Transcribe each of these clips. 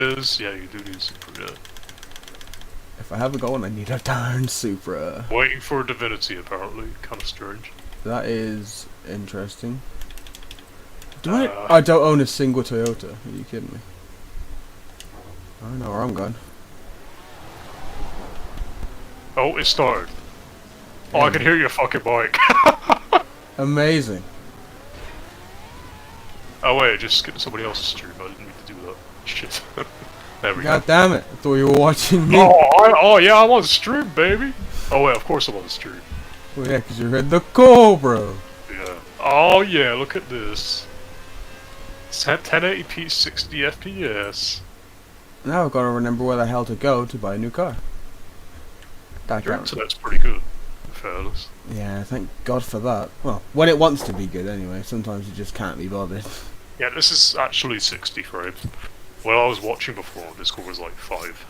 is. Yeah, you do need a Supra, yeah. If I haven't got one, I need a darn Supra. Waiting for Divinity, apparently. Kind of strange. That is interesting. I don't own a single Toyota. Are you kidding me? I don't know where I'm going. Oh, it started. Oh, I can hear your fucking bike. Amazing. Oh wait, just skipped somebody else's stream. I didn't mean to do that. Shit. There we God go. damn it! I thought you were watching me. Oh yeah, I'm on stream, baby. Oh wait, of course I'm on the stream. Well, yeah, because you're in the Cobra. Yeah. Oh yeah, look at this. 1080p, 60 FPS. Now I've got to remember where the hell to go to buy a new car. God Your damn it. internet's pretty good, in fairness. Yeah, thank God for that. Well, when it wants to be good anyway. Sometimes you just can't be bothered. Yeah, this is actually 60 frames. Well, I was watching before, Discord was like 5.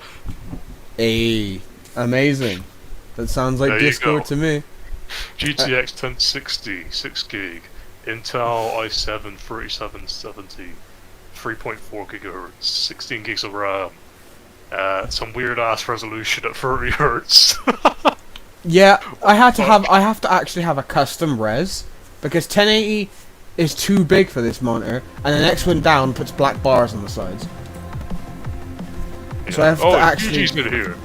Hey, amazing. That sounds like There you Discord go. to me. GTX 1060, 6 gig, Intel i7 3770, 3.4 gigahertz, 16 gigs of RAM, some weird ass resolution at 30 hertz. Yeah, I have to actually have a custom res because 1080 is too big for this monitor, and the next one down puts black bars on the sides. Yeah. So I have to actually. GG's good here.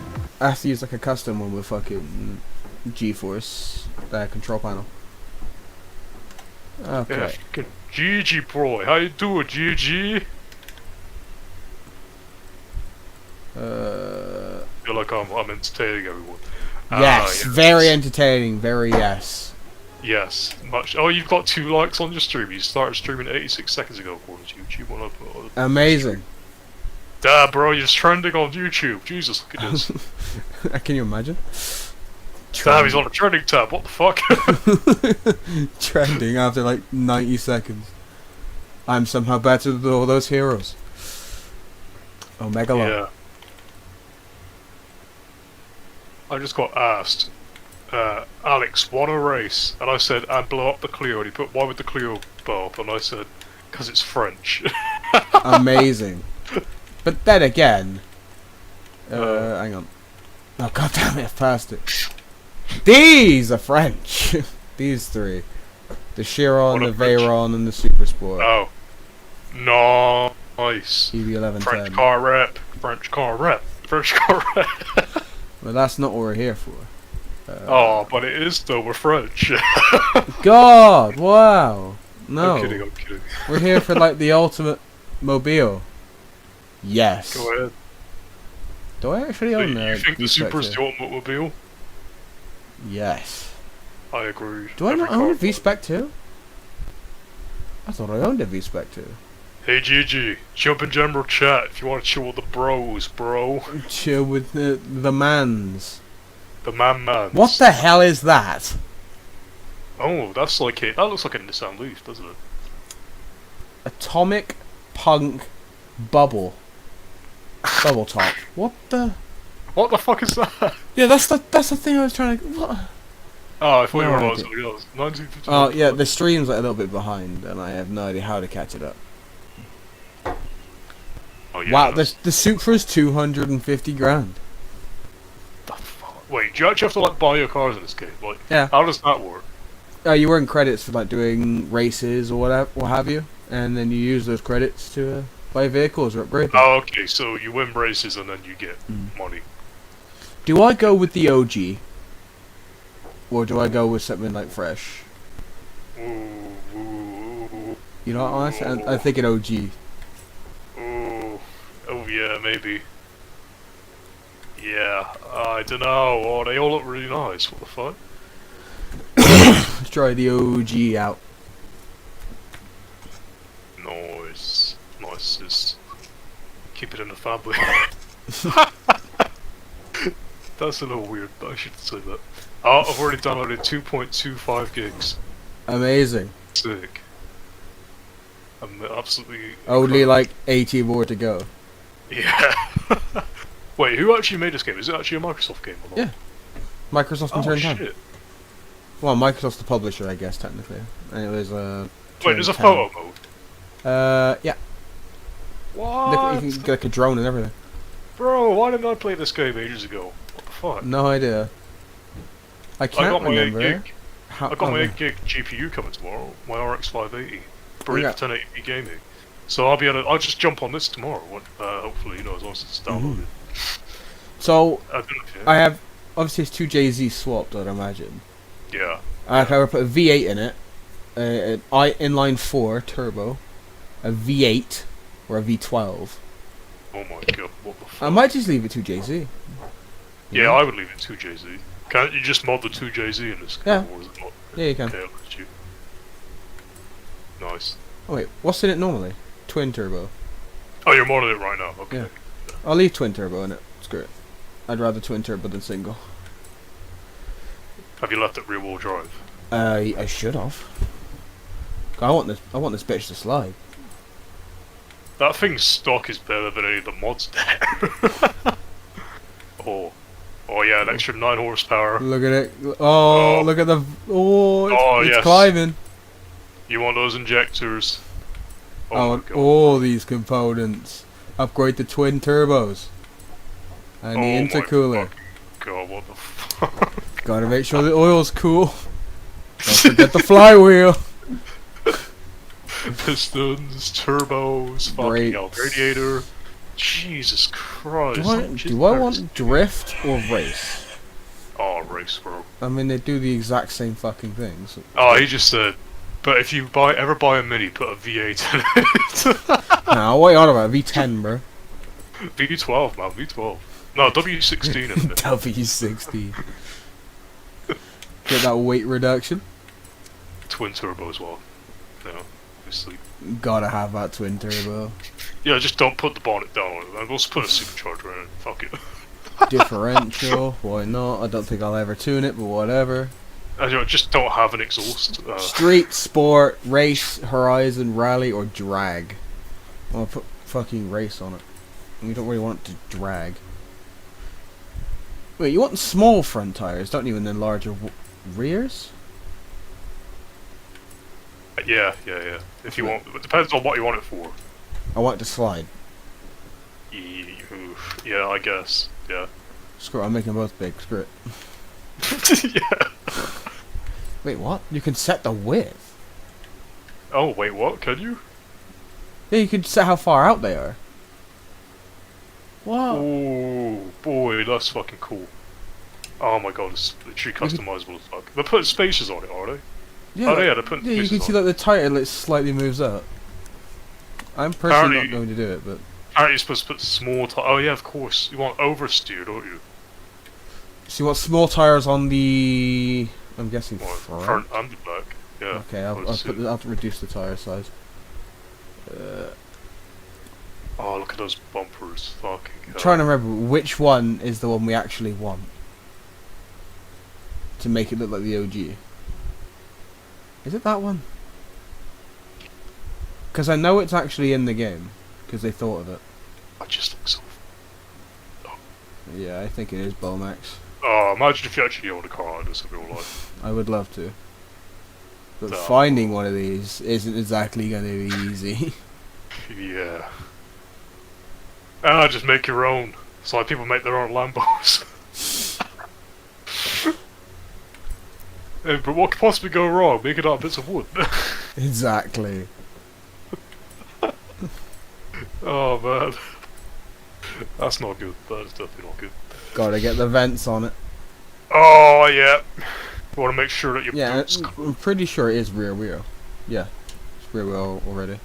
I have to use like a custom one with fucking GeForce control panel. Okay. Yeah, fucking GG bro, how you doing, GG? Feel like I'm entertaining everyone. Yes, very entertaining. Very yes. Yes, much. Oh, you've got 2 likes on your stream. You started streaming 86 seconds ago, according to YouTube. Amazing. Damn, bro, you're trending on YouTube. Jesus, look at this. Can you imagine? Damn, he's on a trending tab. What the fuck? Trending after like 90 seconds. I'm somehow better than all those heroes. Omega Law. Yeah. I just got asked, Alex, what a race? And I said, and blow up the Clio. And he put, why would the Clio blow up? And I said, because it's French. Amazing. But then again, hang on. Oh god damn it! I passed it. These are French. These 3: the Chiron, the Veyron, and the Super Sport. Oh, nice. EV1110. French car rep. French car rep. French car rep. Well, that's not what we're here for. Oh, but it is though. We're French. God, wow. No. I'm kidding. I'm kidding. We're here for like the ultimate mobile. Yes. Go ahead. Do I actually own that? You think the Supra's the ultimate mobile? Yes. I agree. Do I not own a V-Spec too? I thought I owned a V-Spec too. Hey GG, jump in general chat if you want to chill with the bros, bro. Chill with the mans. The man-mans. What the hell is that? Oh, that's like it. That looks like a Nissan Leaf, doesn't it? Atomic Punk Bubble. Bubble top. What the? What the fuck is that? Yeah, that's the thing I was trying to. What? Oh, I thought you were No about idea. something else. 1950. Oh yeah, the stream's like a little bit behind, and I have no idea how to catch it up. Oh, yeah, Wow, the Supra's 250 grand. The fuck? Wait, do you actually have to like buy your cars in this game? Like, Yeah. how does that work? You earn credits for like doing races or whatever, what have you, and then you use those credits to buy vehicles or upgrade them. Oh, okay, so you win races and then you get money. Do I go with the OG, or do I go with something like fresh? Ooh, ooh, ooh, You know, honestly, I'm thinking OG. ooh. Oh yeah, maybe. Yeah, I don't know. Oh, they all look really nice. What the fuck? Let's try the OG out. Nice. Nice. Just keep it in the family. That's a little weird, but I shouldn't say that. Oh, I've already downloaded 2.25 gigs. Amazing. Sick. I'm absolutely... Only like 80 more to go. Yeah. Wait, who actually made this game? Is it actually a Microsoft game or not? Yeah. Microsoft and Oh Turn 10. shit. Well, Microsoft's the publisher, I guess, technically. And it was Wait, there's a Turn 10. photo mode? Yeah. Look, you can What? get like a drone and everything. Bro, why didn't I play this game ages ago? What the fuck? No idea. I I can't got my 8 remember. gig. How, I got my no. 8 gig GPU coming tomorrow. My RX 580. Brilliant Yeah. for 1080p gaming. So I'll be able to, I'll just jump on this tomorrow. Hopefully, you know, as long as it's downloaded. So I don't know if you- I have obviously it's two JZ swapped. I'd imagine. Yeah. I would put a V8 in it, an inline 4 turbo, a V8 or a V12. Oh my god, what the fuck? I might just leave it 2JZ. Yeah, I would leave it 2JZ. Can't you just mod the 2JZ in this? Yeah. Or is it not? Yeah, you can. Okay, I'll let you. Nice. Oh wait, what's in it normally? Twin turbo. Oh, you're modding it right now. Okay. Yeah. I'll leave twin turbo in it. Screw it. I'd rather twin turbo than single. Have you left it rear wheel drive? I should have. I want this bitch to slide. That thing's stock is better than any of the mods there. Oh yeah, an extra 9 horsepower. Look at it. Oh, Oh. look at the. It's Yes. climbing. You want those injectors? I Oh my want god. all these components. Upgrade the twin turbos. And Oh the my intercooler. fucking god, what the fuck? Gotta make sure the oil's cool. Don't forget the flywheel. Pistons, turbos, fucking hell, Brakes. radiator. Jesus Christ. Do I want drift or race? Oh, race, bro. I mean, they do the exact same fucking things. Oh, he just said, but if you ever buy a Mini, put a V8 in it. Nah, what are you on about? V10, bro. V12, man, V12. No, W16 in it. W60. Get that weight reduction. Twin turbo as well. No, obviously. Gotta have that twin turbo. Yeah, just don't put the bonnet down on it, man. We'll just put a supercharger in it. Fuck it. Differential, why not? I don't think I'll ever tune it, but whatever. Just don't have an exhaust. Street, sport, race, horizon, rally, or drag. I'll put fucking race on it. We don't really want it to drag. Wait, you want small front tires, don't you, and then larger rears? Yeah. If you want, it depends on what you want it for. I want it to slide. Yeah, I guess. Yeah. Screw it, I'm making them both big, screw it. Yeah. Wait, what? You can set the width? Oh wait, what? Can you? Yeah, you can set how far out they are. Wow. Oh boy, that's fucking cool. Oh my god, it's literally customizable as fuck. They're putting spacers on it, are they? Yeah, Oh yeah, they're putting yeah, you spacers can see on that the tire like slightly moves up. I'm personally not going to do it, but Apparently you're supposed to put small oh yeah, of course. You want oversteer, don't you? so you want small tires on the. I'm guessing Well, front. front and the back. Yeah. Okay, I'll have to reduce the tire size. Oh, look at those bumpers. Fucking I'm hell. trying to remember which one is the one we actually want to make it look like the OG. Is it that one? Because I know it's actually in the game because they thought of it. I just think so. Yeah, I think it is Bomax. Oh, imagine if you actually owned a car like this in real life. I would love to. But No. finding one of these isn't exactly going to be easy. Yeah. Just make your own. It's like people make their own Lambos. But what could possibly go wrong? Make it out of bits of wood. Exactly. Oh man. That's not good. That is definitely not good. Gotta get the vents on it. Oh yeah. You want to make sure that your Yeah, boots I'm pretty sure it is rear wheel. Yeah, it's rear wheel already.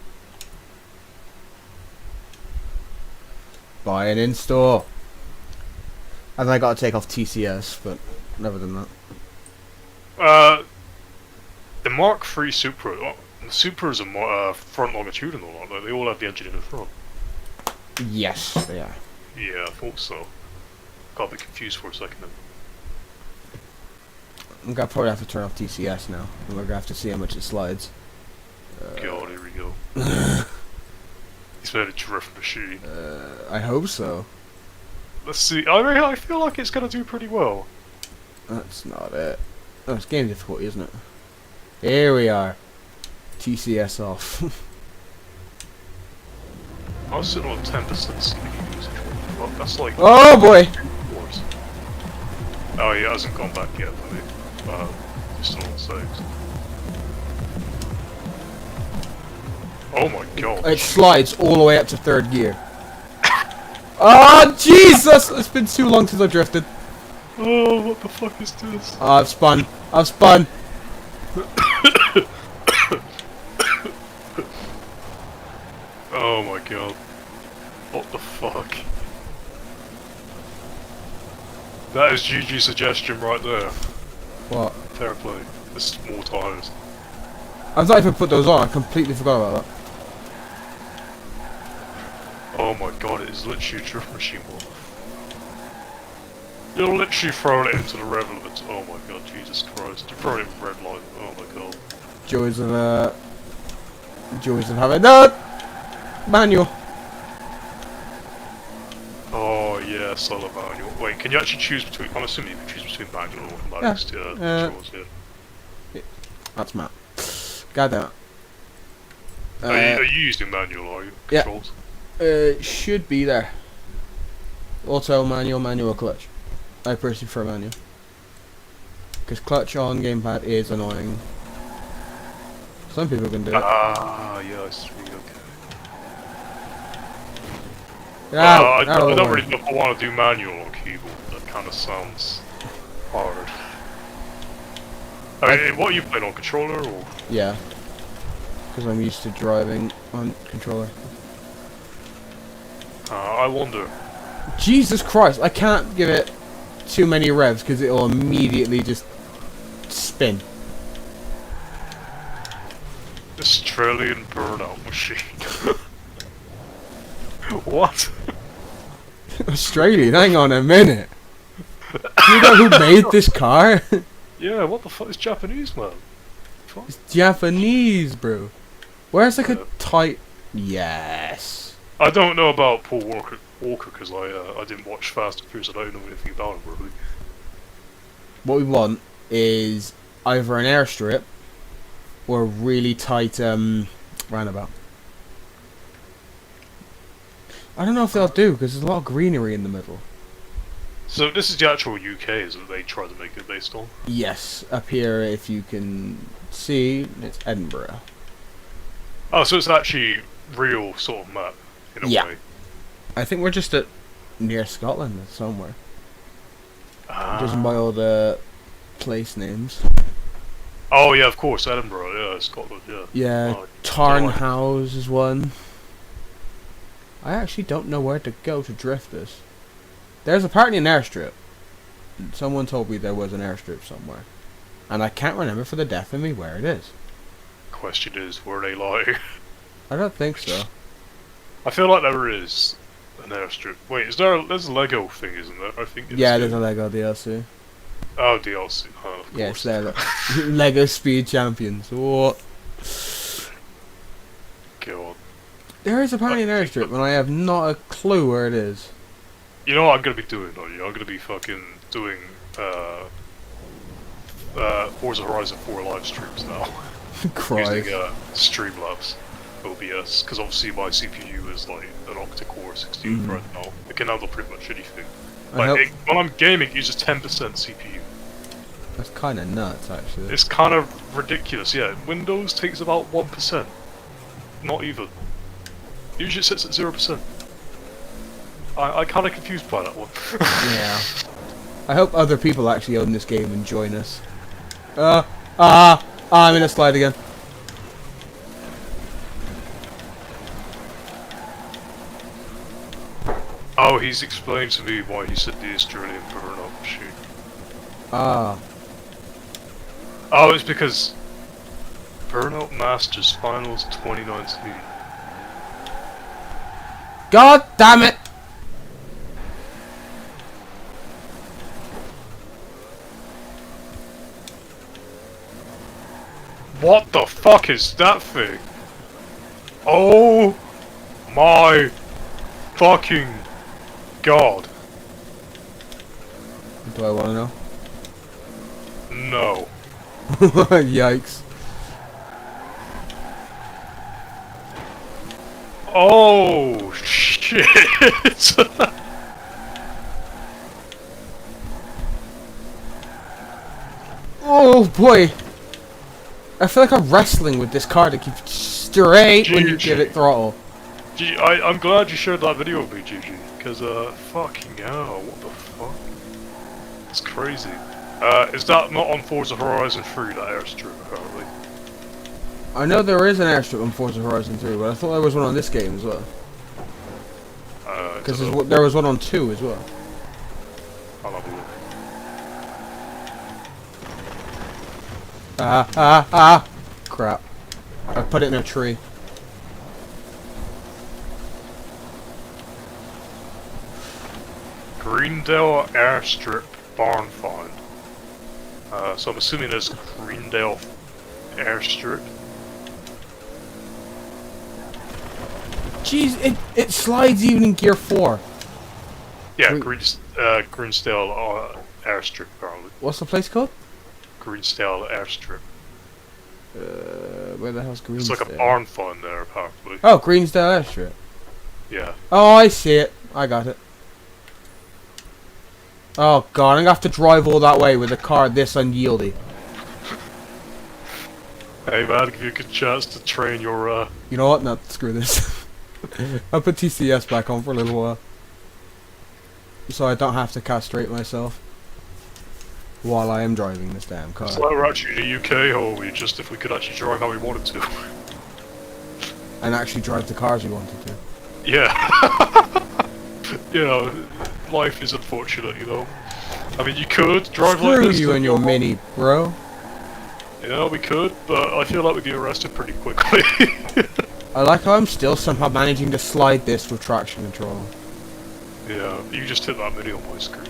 Buy and install. And then I gotta take off TCS, but never done that. The Mark III Supra. The Supra is a front longitudinal, aren't they? They all have the engine in the front. Yes, they are. Yeah, I thought so. Got a bit confused for a second then. I'm gonna probably have to turn off TCS now. And we're gonna have to see how much it slides. God, here we go. He's made a drift machine. I hope so. Let's see. I feel like it's gonna do pretty well. That's not it. Oh, it's game difficulty, isn't it? Here we are. TCS off. I was sitting on 10% CPU usage. Well, that's like... Oh boy! Wars. Oh, he hasn't gone back yet, for me. He's still on 6. Oh my god. It slides all the way up to 3rd gear. Oh Jesus! It's been too long since I drifted. Oh, what the fuck is this? Oh, I've spun. I've spun. Oh my god. What the fuck? That is GG suggestion right there. What? Fair play. There's more tires. I've not even put those on. I completely forgot about that. Oh my god, it is literally a drift machine one. You're literally throwing it into the rev limits. Oh my god, Jesus Christ. You're throwing it in red light. Oh my god. Joys of having no manual. Oh yes, I love manual. Wait, can you actually choose between... I'm assuming you can choose between manual and automatic. Yeah. That's Matt. God damn it. Are you using manual, are you? Yeah. Controls? Should be there. Auto, manual, clutch. I personally prefer manual. Because clutch on gamepad is annoying. Some people can do it. Ah, yeah, I see, okay. I I don't really know if I want to do manual on keyboard. That kind of sounds hard. I mean, what are you playing on, controller or? Yeah. Because I'm used to driving on controller. I wonder. Jesus Christ, I can't give it too many revs because it'll immediately just spin. Australian burnout machine. What? Australian, hang on a minute. You know who made this car? Yeah, what the fuck is Japanese, man? Fuck. It's Japanese, bro. Where's like Yeah. a tight... Yes. I don't know about Paul Walker because I didn't watch Fast and Furious. I don't know anything about him really. What we want is either an airstrip or a really tight roundabout. I don't know if they'll do because there's a lot of greenery in the middle. So this is the actual UK, is it? They tried to make it based on. Yes, up here if you can see, it's Edinburgh. Oh, so it's actually real sort of map in a Yeah. way. I think we're just at near Scotland somewhere. Ah. Judging by all the place names. Oh yeah, of course, Edinburgh. Yeah, Scotland. Yeah. Yeah, Oh, Tarnhouse is one. I actually don't know where to go to drift this. There's apparently an airstrip. Someone told me there was an airstrip somewhere. And I can't remember for the death of me where it is. Question is, were they lying? I don't think so. I feel like there is an airstrip. Wait, there's a Lego thing, isn't there? I think. Yeah, there's a Lego DLC. Oh, DLC. Oh, of Yeah, course. it's there. Lego Speed Champions. What? God. There is apparently an airstrip, and I have not a clue where it is. You know what I'm gonna be doing, though? I'm gonna be fucking doing Forza Horizon 4 live streams now. Christ. Using Streamlabs OBS, because obviously my CPU is like an octa-core 16 thread now. It can handle pretty much anything. When I'm gaming, it uses 10% CPU. That's kind of nuts, actually. It's kind of ridiculous, yeah. Windows takes about 1%. Not even. Usually it sits at 0%. I kind of confused by that one. Yeah. I hope other people actually own this game and join us. I'm in a slide again. Oh, he's explained to me why he said the Australian burnout machine. Ah. Oh, it's because Burnout Masters Finals 2019. God damn it! What the fuck is that thing? Oh my fucking god. Do I want to know? No. Yikes. Oh shit! Oh boy! I feel like I'm wrestling with this car to keep straight when you give it throttle. I'm glad you shared that video with me, GG, because fucking hell, what the fuck? It's crazy. Is that not on Forza Horizon 3, that airstrip, apparently? I know there is an airstrip on Forza Horizon 3, but I thought there was one on this game as well. Because there was one on 2 as well. I'll have a look. Crap. I put it in a tree. Greendale Airstrip Barn Find. So I'm assuming there's Greendale Airstrip. Jeez, it slides even in Gear 4. Yeah, Greensdale Airstrip, apparently. What's the place called? Greensdale Airstrip. Where the hell's Greensdale? It's like a barn find there, apparently. Oh, Greensdale Airstrip. Yeah. Oh, I see it. I got it. Oh god, I'm gonna have to drive all that way with a car this unyieldy. Hey man, give you a good chance to train your You know what? No, screw this. I'll put TCS back on for a little while. So I don't have to castrate myself while I am driving this damn car. So we're actually in the UK, or we just if we could actually drive how we wanted to. And actually drive the cars we wanted to. Yeah. You know, life is unfortunate, you know. I mean, you could drive Screw like this. you and your Mini, bro. Yeah, we could, but I feel like we'd be arrested pretty quickly. I like how I'm still somehow managing to slide this with traction control. Yeah, you just hit that video on my screen.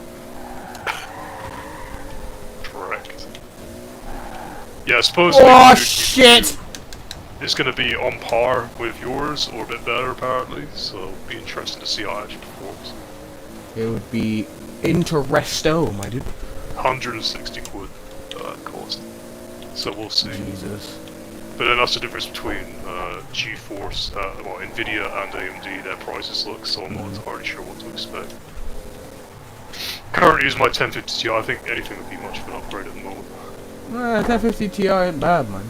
Correct. Yeah, I suppose. Oh shit! It's going to be on par with yours, or a bit better apparently, so it'll be interesting to see how it actually performs. It would be interesto, my dude. 160 quid cost. So we'll see. Jesus. But then that's the difference between GeForce, well, Nvidia and AMD, their prices look, so I'm not entirely sure what to expect. Currently using my 1050 Ti, I think anything would be much of an upgrade at the moment. 1050 Ti ain't bad, man.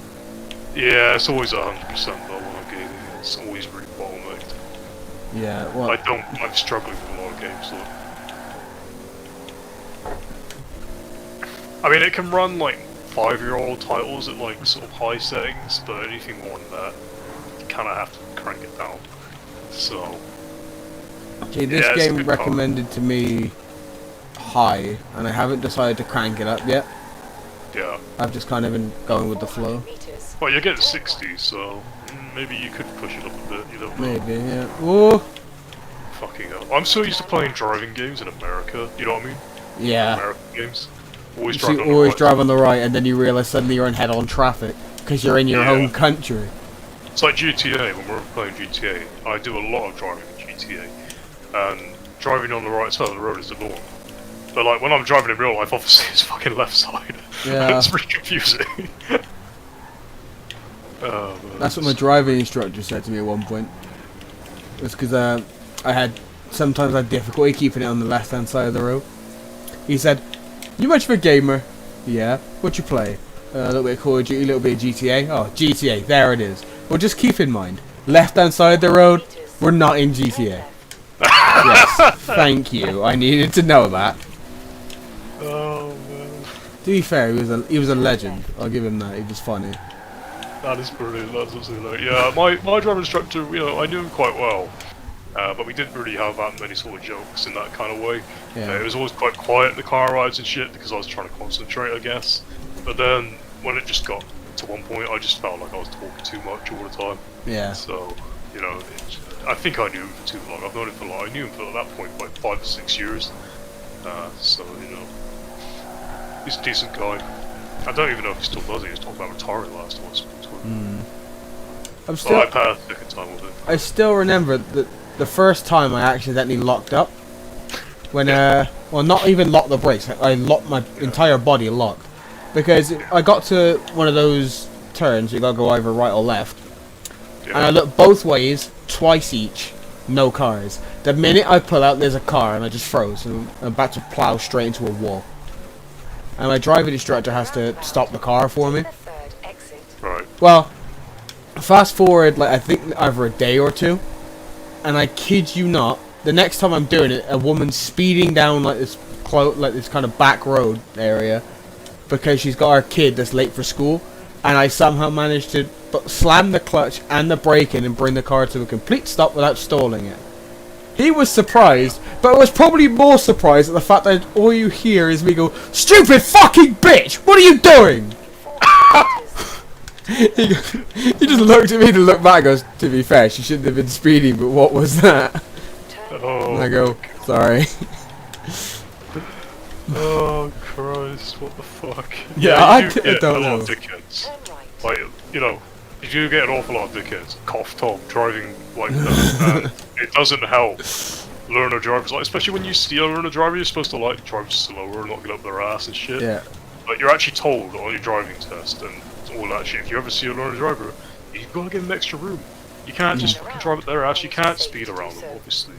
Yeah, it's always 100% though when I'm gaming, it's always really bottlenecked. Yeah, well... I'm struggling with a lot of games though. I mean, it can run like 5-year-old titles at like sort of high settings, but anything more than that, you kind of have to crank it down. So... Okay, this game recommended to me high, and I haven't decided to crank it up yet. Yeah. I've just kind of been going with the flow. Well, you're getting 60, so maybe you could push it up a bit, you don't know. Maybe, yeah. Whoa! Fucking hell. I'm so used to playing driving games in America, you know what I mean? Yeah. American games. Always You always drive on the right, and then you realise suddenly you're in head-on traffic, because you're in your home country. It's like GTA, when we're playing GTA, I do a lot of driving in GTA, and driving on the right side of the road is the norm. But like, when I'm driving in real life, obviously it's fucking left side. Yeah. It's pretty confusing. That's what my driving instructor said to me at one point. It was because sometimes I had difficulty keeping it on the left-hand side of the road. He said, "You much of a gamer?" "Yeah." "What you play?" "A little bit of Call of Duty, a little bit of GTA." "Oh, GTA, there it is." "Well, just keep in mind, left-hand side of the road, we're not in GTA." Yes, thank you. I needed to know that. Oh man. To be fair, he was a legend. I'll give him that. He was funny. That is brilliant. That's absolutely yeah. My driving instructor, you know, I knew him quite well, but we didn't really have that many sort of jokes in that kind of way. Yeah. It was always quite quiet in the car rides and shit because I was trying to concentrate, I guess. But then when it just got to one point, I just felt like I was talking too much all the time. Yeah. So you know, I think I knew him for too long. I've known him for long. I knew him for at that point like 5 or 6 years. So you know, he's a decent guy. I don't even know if he still does it. He was talking about retiring last time I spoke to him. I'm still. I passed a second time with him. I still remember the first time I accidentally locked up. When well, not even locked the brakes. I locked my entire body locked because I got to one of those turns. You gotta go either right or left, and I looked both ways. twice each, no cars. The minute I pull out, there's a car, and I just froze, and I'm about to plow straight into a wall. And my driving instructor has to stop the car for me. Right. Well, fast forward, like I think over a day or two, and I kid you not, the next time I'm doing it, a woman's speeding down like this kind of back road area because she's got her kid that's late for school, and I somehow managed to slam the clutch and the brake in and bring the car to a complete stop without stalling it. He was surprised, but was probably more surprised at the fact that all you hear is me go, "Stupid fucking bitch! What are you doing?" he just looked at me to look back and goes, "To be fair, she shouldn't have been speeding, but what was that?" Oh, And I go, "Sorry." Oh Christ, what the fuck? Yeah, you do I get don't a lot know. of dickheads. Like, you know, you do get an awful lot of dickheads. Cough top driving like that. And it doesn't help learner drivers, like, especially when you see a learner driver, you're supposed to like drive slower, not get up their ass and shit. Yeah. But you're actually told on your driving test and all that shit, if you ever see a learner driver, you've got to give them extra room. You can't just drive at their ass, you can't speed around them, obviously.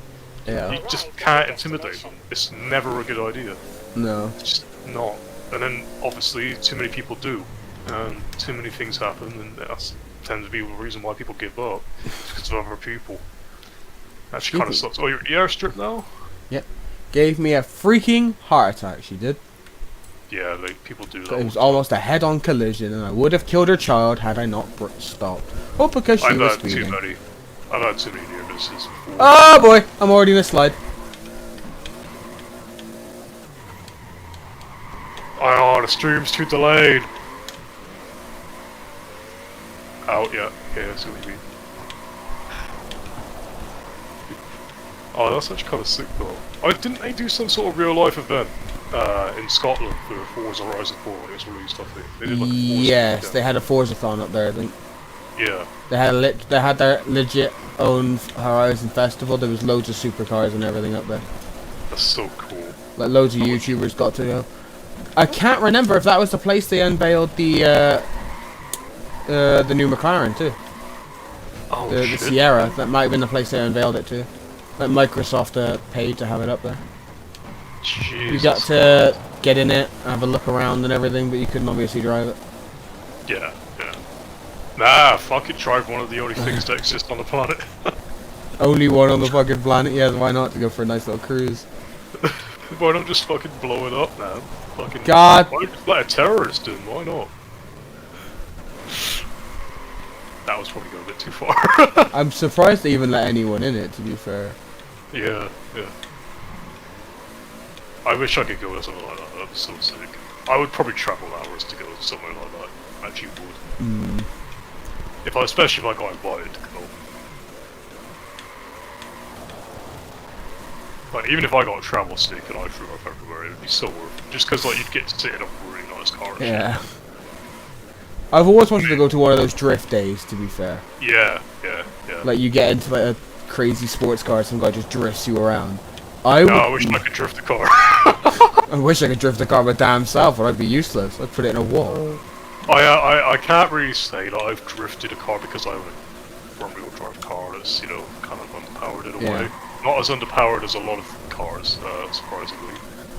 Yeah. You just can't intimidate them. It's never a good idea. No. It's just not. And then, obviously, too many people do. And too many things happen, and that tends to be the reason why people give up. It's because of other people. Actually kind of sucks. Oh, you're airstrip now? Yep. Gave me a freaking heart attack, she did. Yeah, like, people do that. It was almost a head-on collision, and I would have killed her child had I not stopped. Oh, because she was speeding. I've had too many near misses before. Oh boy, I'm already in a slide. Oh, the stream's too delayed. Out, yeah. Yeah, I see what you mean. Oh, that's actually kind of sick though. Oh, didn't they do some sort of real-life event in Scotland for Forza Horizon 4 when it was released, I think? They did like a Forza Yes, event. they had a Forza-thon up there, I think. Yeah. They had their legit own Horizon Festival. There was loads of supercars and everything up there. That's so cool. Like loads of YouTubers got to go. I can't remember if that was the place they unveiled the new McLaren too. Oh, The shit. Sierra. That might have been the place they unveiled it too. Like Microsoft paid to have it up there. Jesus. You got to get in it, have a look around and everything, but you couldn't obviously drive it. Yeah, yeah. Nah, fuck it, drive one of the only things that exist on the planet. Only one on the fucking planet. Yeah, why not? To go for a nice little cruise. Why not just fucking blow it up, man? Fucking God. Why not let a terrorist in? Why not? That was probably going a bit too far. I'm surprised they even let anyone in it, to be fair. Yeah, yeah. I wish I could go to something like that. That'd be so sick. I would probably travel hours to go to somewhere like that. I actually would. Mm. Especially if I got invited to go. Like, even if I got a travel stick and I flew up everywhere, it'd be so worth it. Just because, like, you'd get to sit in a really nice car and Yeah. shit. I've always wanted to go to one of those drift days, to be fair. Yeah, yeah, yeah. Like, you get into like a crazy sports car, some guy just drifts you around. No, I wish I could drift a car. I wish I could drift the car my damn self, or I'd be useless. I'd put it in a wall. I can't really say that I've drifted a car because I have a front-wheel drive car that's, you know, kind of underpowered in a Yeah. way. Not as underpowered as a lot of cars, surprisingly.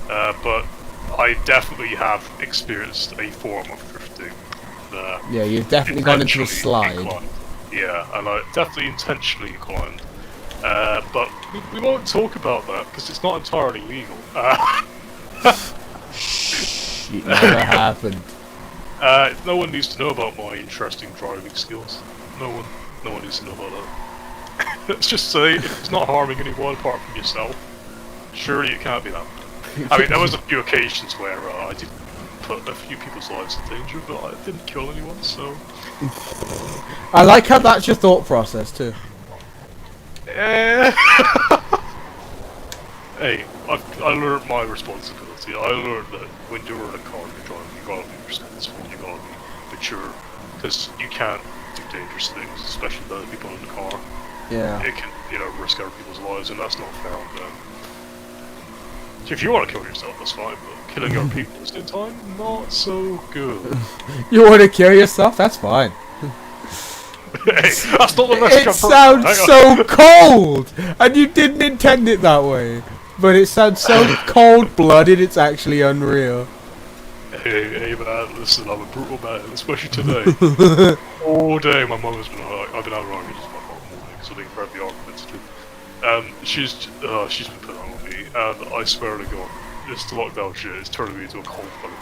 But I definitely have experienced a form of drifting. Yeah, you've definitely gone into a intentionally slide. inclined. Yeah, and I definitely intentionally inclined. But we won't talk about that because it's not entirely legal. It never happened. No one needs to know about my interesting driving skills. No one needs to know about that. Let's just say if it's not harming anyone apart from yourself, surely it can't be that bad. I mean, there was a few occasions where I did put a few people's lives in danger, but I didn't kill anyone, so... I like how that's your thought process, too. Hey, I learned my responsibility. I learned that when you're in a car you're driving, you gotta be responsible, you gotta be mature, because you can't do dangerous things, especially with other people in the car. Yeah. It can, you know, risk other people's lives, and that's not fair on them. So if you want to kill yourself, that's fine, but killing other people at the same time, not so good. You want to kill yourself? That's fine. Hey, that's not the recipe. It sounds so cold, and you didn't intend it that way. But it sounds so cold-blooded, it's actually unreal. Hey man, listen, I'm a brutal man, especially today. All day my mum has been like, I've been out arguing just my morning, so they can grab the arguments too. And she's been putting on me, and I swear to God, this lockdown shit is turning me into a cold-blooded.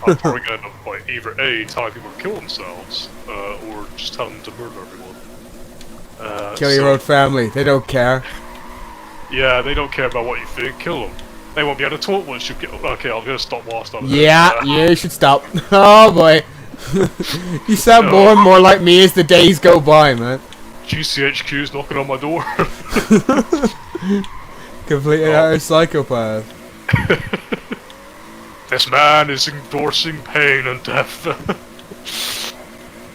I'm probably gonna end up by either A, telling people to kill themselves, or just telling them to murder everyone. Kill your own family, they don't care. Yeah, they don't care about what you think, kill them. They won't be able to talk once you get. Okay, I'm gonna stop whilst I'm Yeah, you should stop. Oh boy. You sound more and more like me as the days go by, man. GCHQ's knocking on my door. Complete and utter psychopath. This man is endorsing pain and death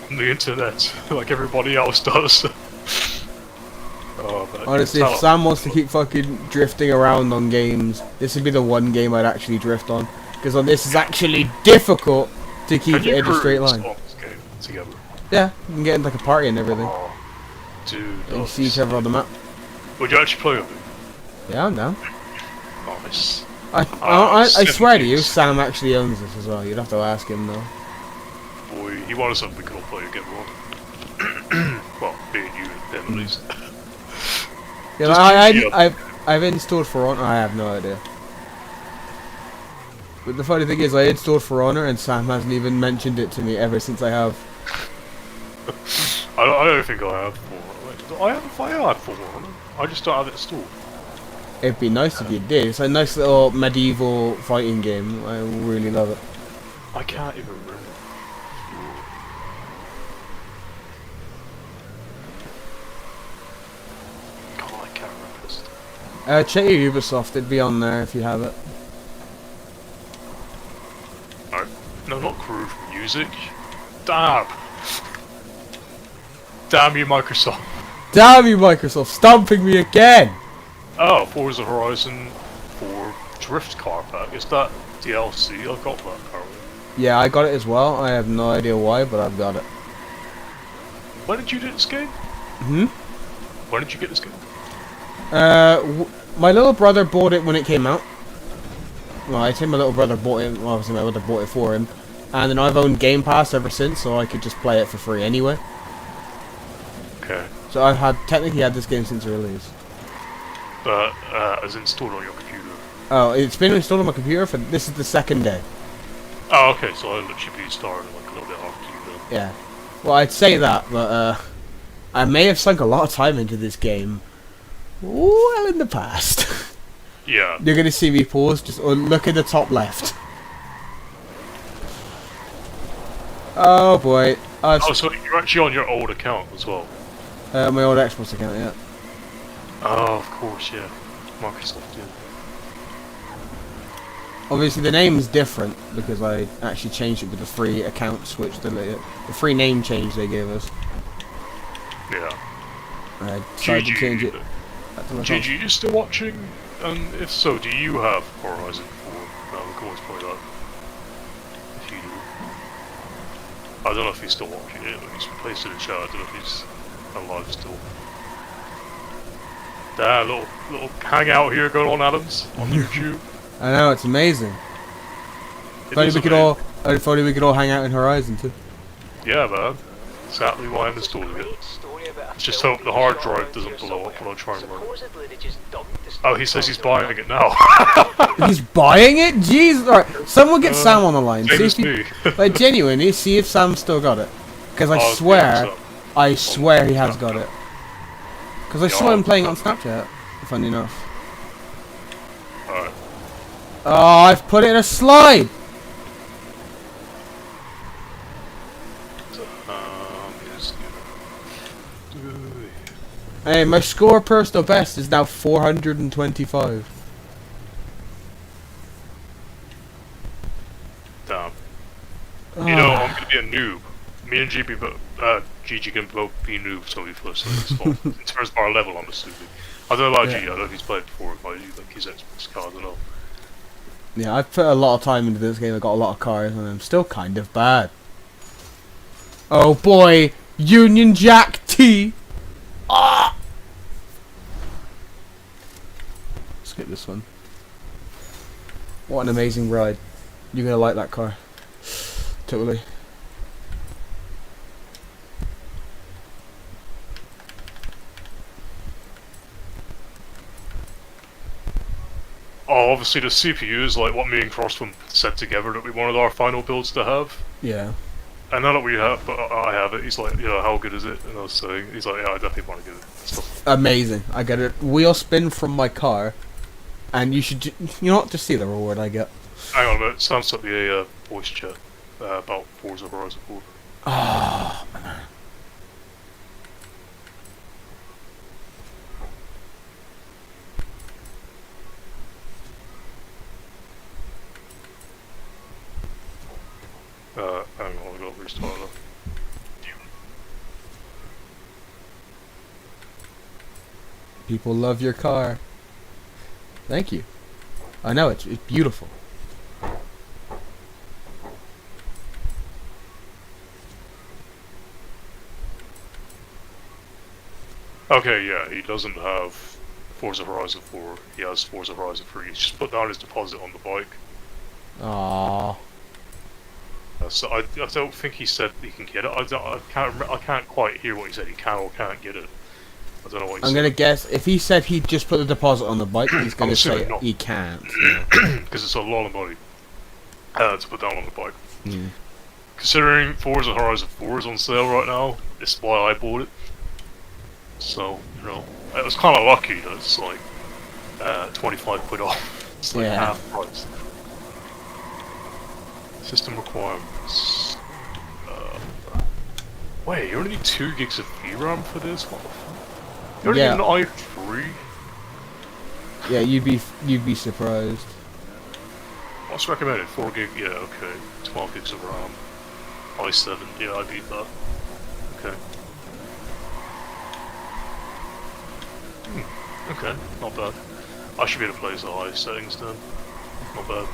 on the internet, like everybody else does. Oh, honestly, if Sam wants to keep fucking drifting around on games, this would be the one game I'd actually drift on. Because on this is actually difficult to keep it in a straight line. Together? Yeah, you can get into like a party and everything. Oh, dude, and you see each other on the map. Would you actually play with me? Yeah, I'm down. Nice. I swear to you, Sam actually owns this as well. You'd have to ask him though. Boy, he wanted something we could all play again, well, me and you and him at least. Yeah, I've installed For Honor. I have no idea. But the funny thing is, I installed For Honor and Sam hasn't even mentioned it to me ever since I have. I don't think I have For Honor. I have For Honor. I just don't have it installed. It'd be nice if you did. It's a nice little medieval fighting game. I really love it. I can't even remember. Check your Ubisoft, it'd be on there if you have it. No, not Groove Music. Damn! Damn you, Microsoft. Damn you, Microsoft, stumping me again! Oh, Forza Horizon 4 Drift Car Pack. Is that DLC? I got that apparently. Yeah, I got it as well. I have no idea why, but I've got it. When did you get this game? When did you get this game? My little brother bought it when it came out. Well, I say my little brother bought it. Well, obviously my brother bought it for him, and then I've owned Game Pass ever since, so I could just play it for free anyway. Okay. So I've technically had this game since release. But it's installed on your computer. Oh, it's been installed on my computer for this is the second day. Oh, okay. So I'll literally be starting like a little bit after you then. Yeah. Well, I'd say that, but I may have sunk a lot of time into this game. Well, in the past. Yeah. You're gonna see me pause. Just look in the top left. Oh boy. Oh, so you're actually on your old account as well? My old Xbox account, yeah. Oh, of course, yeah. Microsoft, yeah. Obviously, the name's different because I actually changed it with the free account switch, the free name change they gave us. Yeah. I decided to change it. GG, you still watching? And if so, do you have Horizon 4? No, we can always play that. If you do. I don't know if he's still watching it, but he's placed it in the chat. I don't know if he's alive still. That little hangout here going on, Adams, on YouTube. I know, it's amazing. If only we could all hang out in Horizon too. Yeah, man. Exactly why I'm installing it. Just hope the hard drive doesn't blow up when I try and run it. Oh, he says he's buying it now. He's buying it? Jeez. Alright, someone get Sam on the line. Same See as if me. like, genuinely, see if Sam's still got it. Because I swear he has got it. Because I saw him playing on Snapchat, funny enough. Alright. Oh, I've put it in a slide! Hey, my score personal best is now 425. Damn. You know, I'm gonna be a noob. Me and GG can both be noobs, so we first in terms of our level, I'm assuming. I don't know about GG, I don't know if he's played before, but you like his Xbox card, I don't know. Yeah, I've put a lot of time into this game, I've got a lot of cars, and I'm still kind of bad. Oh boy, Union Jack T. Ah! Skip this one. What an amazing ride. You're gonna like that car. Totally. Oh, obviously the CPU is like what me and Crossman said together that we wanted our final builds to have. Yeah. And now that we have, but I have it, he's like, how good is it? And I was saying, he's like, yeah, I definitely want to get it. Stuff. Amazing. I get it. Wheel spin from my car, and you should, you know what? Just see the reward I get. Hang on a minute, sounds like the voice chat about Forza Horizon 4. Oh, man. Hang on, I gotta restart that. People love your car. Thank you. I know, it's beautiful. Okay, yeah, he doesn't have Forza Horizon 4, he has Forza Horizon 3. He's just put down his deposit on the bike. Aww. So I don't think he said he can get it. I can't quite hear what he said. He can or can't get it. I don't know what he I'm said. gonna guess if he said he just put the deposit on the bike, he's gonna assuming say not. he can't. Because it's a lot of money to put down on the bike. Mm. Considering Forza Horizon 4 is on sale right now, it's why I bought it. So, it was kind of lucky that it's like 25 quid off. It's like Yeah. half price. System requirements. Wait, you only need 2 gigs of VRAM for this? What the fuck? You only Yeah. need an i3? Yeah, you'd be surprised. What's recommended? 4 gig? Yeah, okay. 12 gigs of RAM. i7, yeah, I beat that. Okay. Okay, not bad. I should be able to play as the high settings then. Not bad.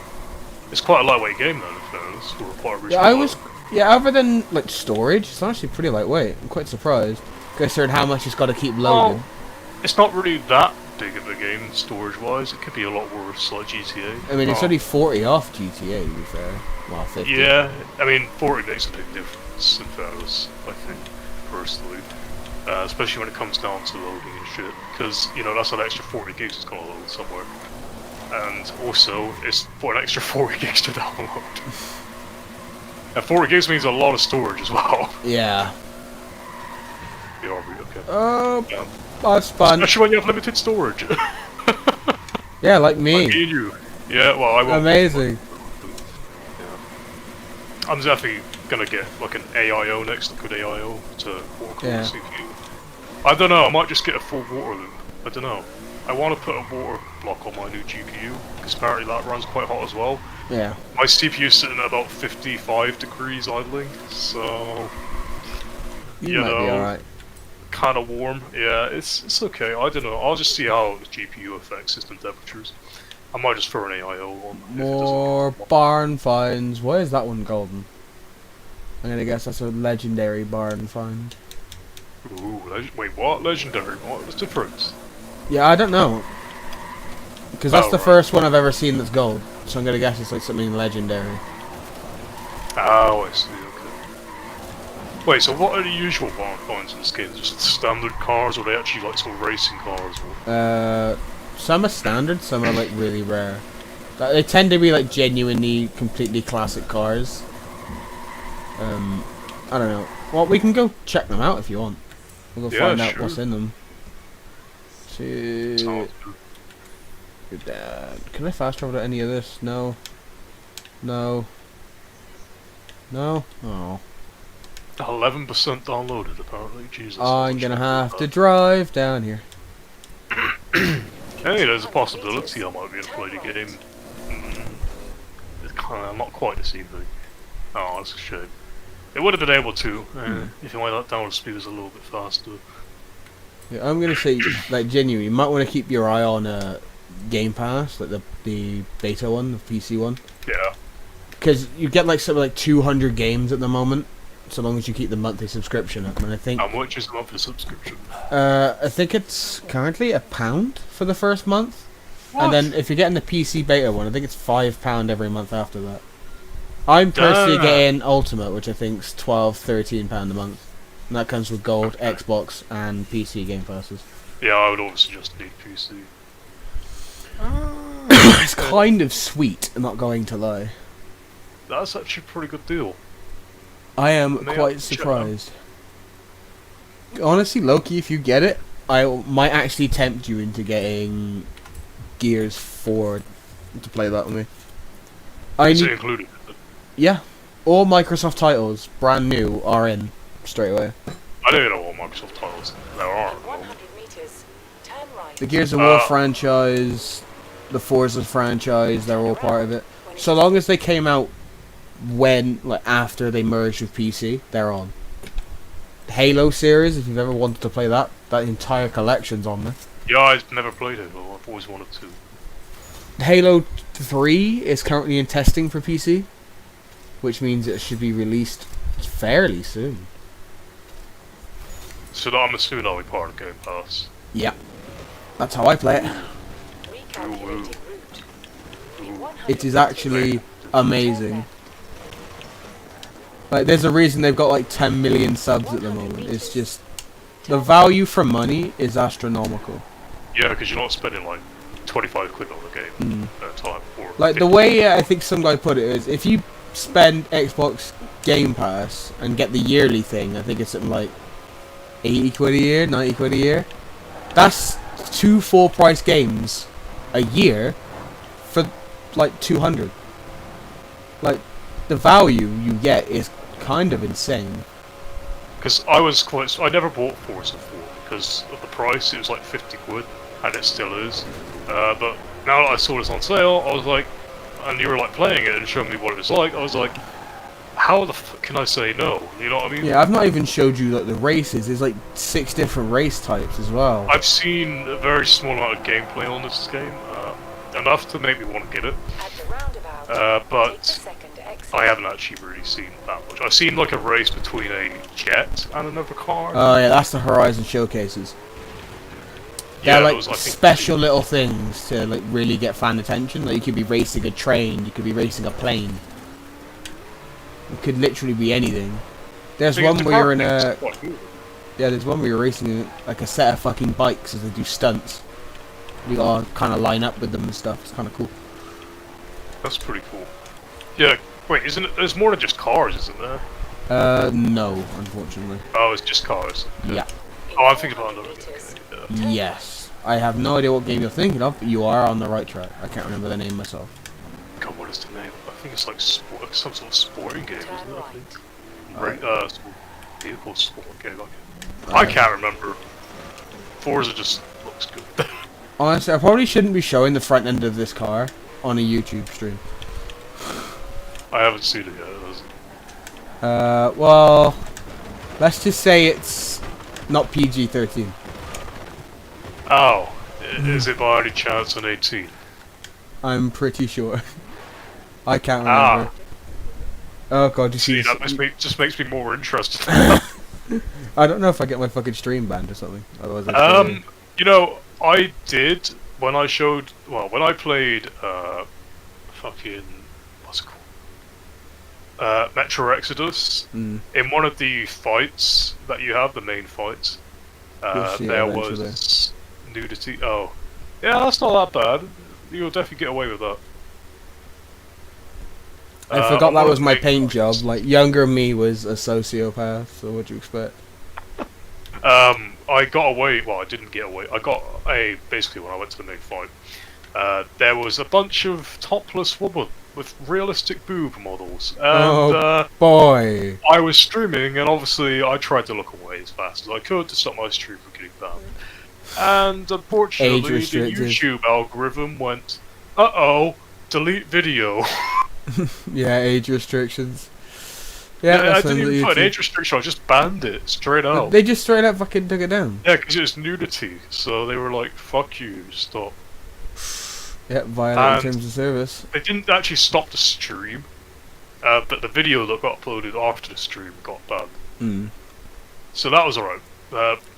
It's quite a lightweight game then, in fairness, for quite a reasonable. Yeah, other than like storage, it's actually pretty lightweight. I'm quite surprised, considering how much it's got to keep loading. Well, it's not really that big of a game storage-wise. It could be a lot worse, like GTA. I mean, it's only 40 off GTA, to be fair. Well, 50. Yeah, I mean, 40 makes a big difference, in fairness, I think, personally. Especially when it comes down to loading and shit. Because, that's an extra 40 gigs is going to load somewhere. And also, it's for an extra 40 gigs to download. And 40 gigs means a lot of storage as well. Yeah. BRB, okay. Oh, that's fun. Especially when you have limited storage. Yeah, like me. Like me and you. Yeah, well, I won't. Amazing. Yeah. I'm definitely gonna get like an AIO next, like good AIO to work on the CPU. I don't know, I might just get a full water loop. I don't know. I want to put a water block on my new GPU, because apparently that runs quite hot as well. Yeah. My CPU's sitting at about 55 degrees idling, so... You might be alright. Kind of warm. Yeah, it's okay. I don't know. I'll just see how the GPU affects system temperatures. I might just throw an AIO on. More barn finds. Why is that one golden? I'm gonna guess that's a legendary barn find. Ooh, wait, what? Legendary? What's the difference? Yeah, I don't know. Because that's the first one I've ever seen that's gold. So I'm gonna guess it's like something legendary. Oh, I see, okay. Wait, so what are the usual barn finds in this game? Just standard cars, or are they actually like sort of racing cars? Or? Some are standard, some are like really rare. They tend to be like genuinely, completely classic cars. I don't know. Well, we can go check them out if you want. We'll go find out what's in them. Your dad. Can I fast travel to any of this? No. No. No? Oh. 11% downloaded, apparently. Jesus. I'm gonna have to drive down here. Hey, there's a possibility I might be able to play the game. It's kind of not quite this evening. Oh, that's a shame. It would have been able to, if you want that download speed is a little bit faster. Yeah, I'm gonna say, like, genuinely, you might want to keep your eye on Game Pass, like the beta one, the PC one. Yeah. Because you get like something like 200 games at the moment, so long as you keep the monthly subscription up. And I think How much is the monthly subscription? I think it's currently £1 for the first month, What? and then if you're getting the PC beta one, I think it's £5 every month after that. I'm personally Damn. getting Ultimate, which I think is £12-13 a month, and that comes with Gold, Okay. Xbox, and PC Game Passes. Yeah, I would obviously just need PC. It's kind of sweet, I'm not going to lie. That's actually a pretty good deal. I am May I quite check surprised. Honestly, Loki, if you get it, I might actually tempt you into getting Gears 4 to play that with me. I Is it need, included? yeah, all Microsoft titles, brand new, are in straight away. I don't know what Microsoft titles there are. 100 meters. Turn right. The Gears of War franchise, the Forza franchise, they're all part of it. So long as they came out after they merged with PC, they're on. The Halo series, if you've ever wanted to play that entire collection's on there. Yeah, I've never played it, but I've always wanted to. Halo 3 is currently in testing for PC, which means it should be released fairly soon. So I'm assuming that'll be part of Game Pass. Yeah, that's how I play it. Recalculating route. In 100 It is actually amazing. Like, there's a reason they've got like 10 million subs at the moment. It's just the value for money is astronomical. Yeah, because you're not spending like 25 quid on a game at a time. Or Like, the way I think some guy put it is, if you spend Xbox Game Pass and get the yearly thing, I think it's something like 80 quid a year, 90 quid a year. That's 2 full price games a year for like 200. Like, the value you get is kind of insane. Because I never bought Forza 4 because of the price. It was like 50 quid, and it still is. But now that I saw this on sale, I was like, and you were like playing it and showing me what it was like, I was like, how the fuck can I say no? You know what I mean? Yeah, I've not even showed you like the races. There's like 6 different race types as well. I've seen a very small amount of gameplay on this game, enough to make me want to get it. At the roundabout, But take the second exit. I haven't actually really seen that much. I've seen like a race between a jet and another car. Oh yeah, that's the Horizon showcases. Yeah, They're like those, I think, special little things to like really get fan attention. Like, you could be racing a train, you could be racing a plane. It could literally be anything. There's Because one the where you're car in thing's a quite cool. there's one where you're racing like a set of fucking bikes as they do stunts. You gotta kind of line up with them and stuff. It's kind of cool. That's pretty cool. Yeah, wait, isn't it? There's more than just cars, isn't there? No, unfortunately. Oh, it's just cars. Yeah. Oh, I'm thinking about another game. Yeah. Yes. I have no idea what game you're thinking of, but you are on the right track. I can't remember the name myself. God, what is the name? I think it's like some sort of sporting game, isn't it? I think. Right, some vehicle sporting game. I can't remember. Forza just looks good. Honestly, I probably shouldn't be showing the front end of this car on a YouTube stream. I haven't seen it yet. Has it? Well, let's just say it's not PG-13. Oh, is it by any chance an 18? I'm pretty sure. I can't remember. Oh god, you See, see that just makes me more interested. I don't know if I get my fucking stream banned or something. Otherwise, I'd You know, I did when I played fucking what's it called? Metro Exodus. In one of the fights that you have, the main fights, You'll see it there eventually. was nudity. Oh, yeah, that's not that bad. You'll definitely get away with that. I forgot that was my big paint fights. job. Like, younger me was a sociopath, so what'd you expect? I got away. Well, I didn't get away. I got basically when I went to the main fight. There was a bunch of topless women with realistic boob models, and Boy! I was streaming, and obviously I tried to look away as fast as I could to stop my stream from getting banned. And unfortunately, the Age-restricted. YouTube algorithm went, "Uh-oh, delete video." Yeah, age restrictions. Yeah, I that's didn't on the even put an YouTube. age restriction. I just banned it straight out. They just straight up fucking took it down. Yeah, because it was nudity, so they were like, "Fuck you, stop." Yeah, violating And- terms of service. They didn't actually stop the stream. but the video that got uploaded after the stream got banned. Mm. So that was alright.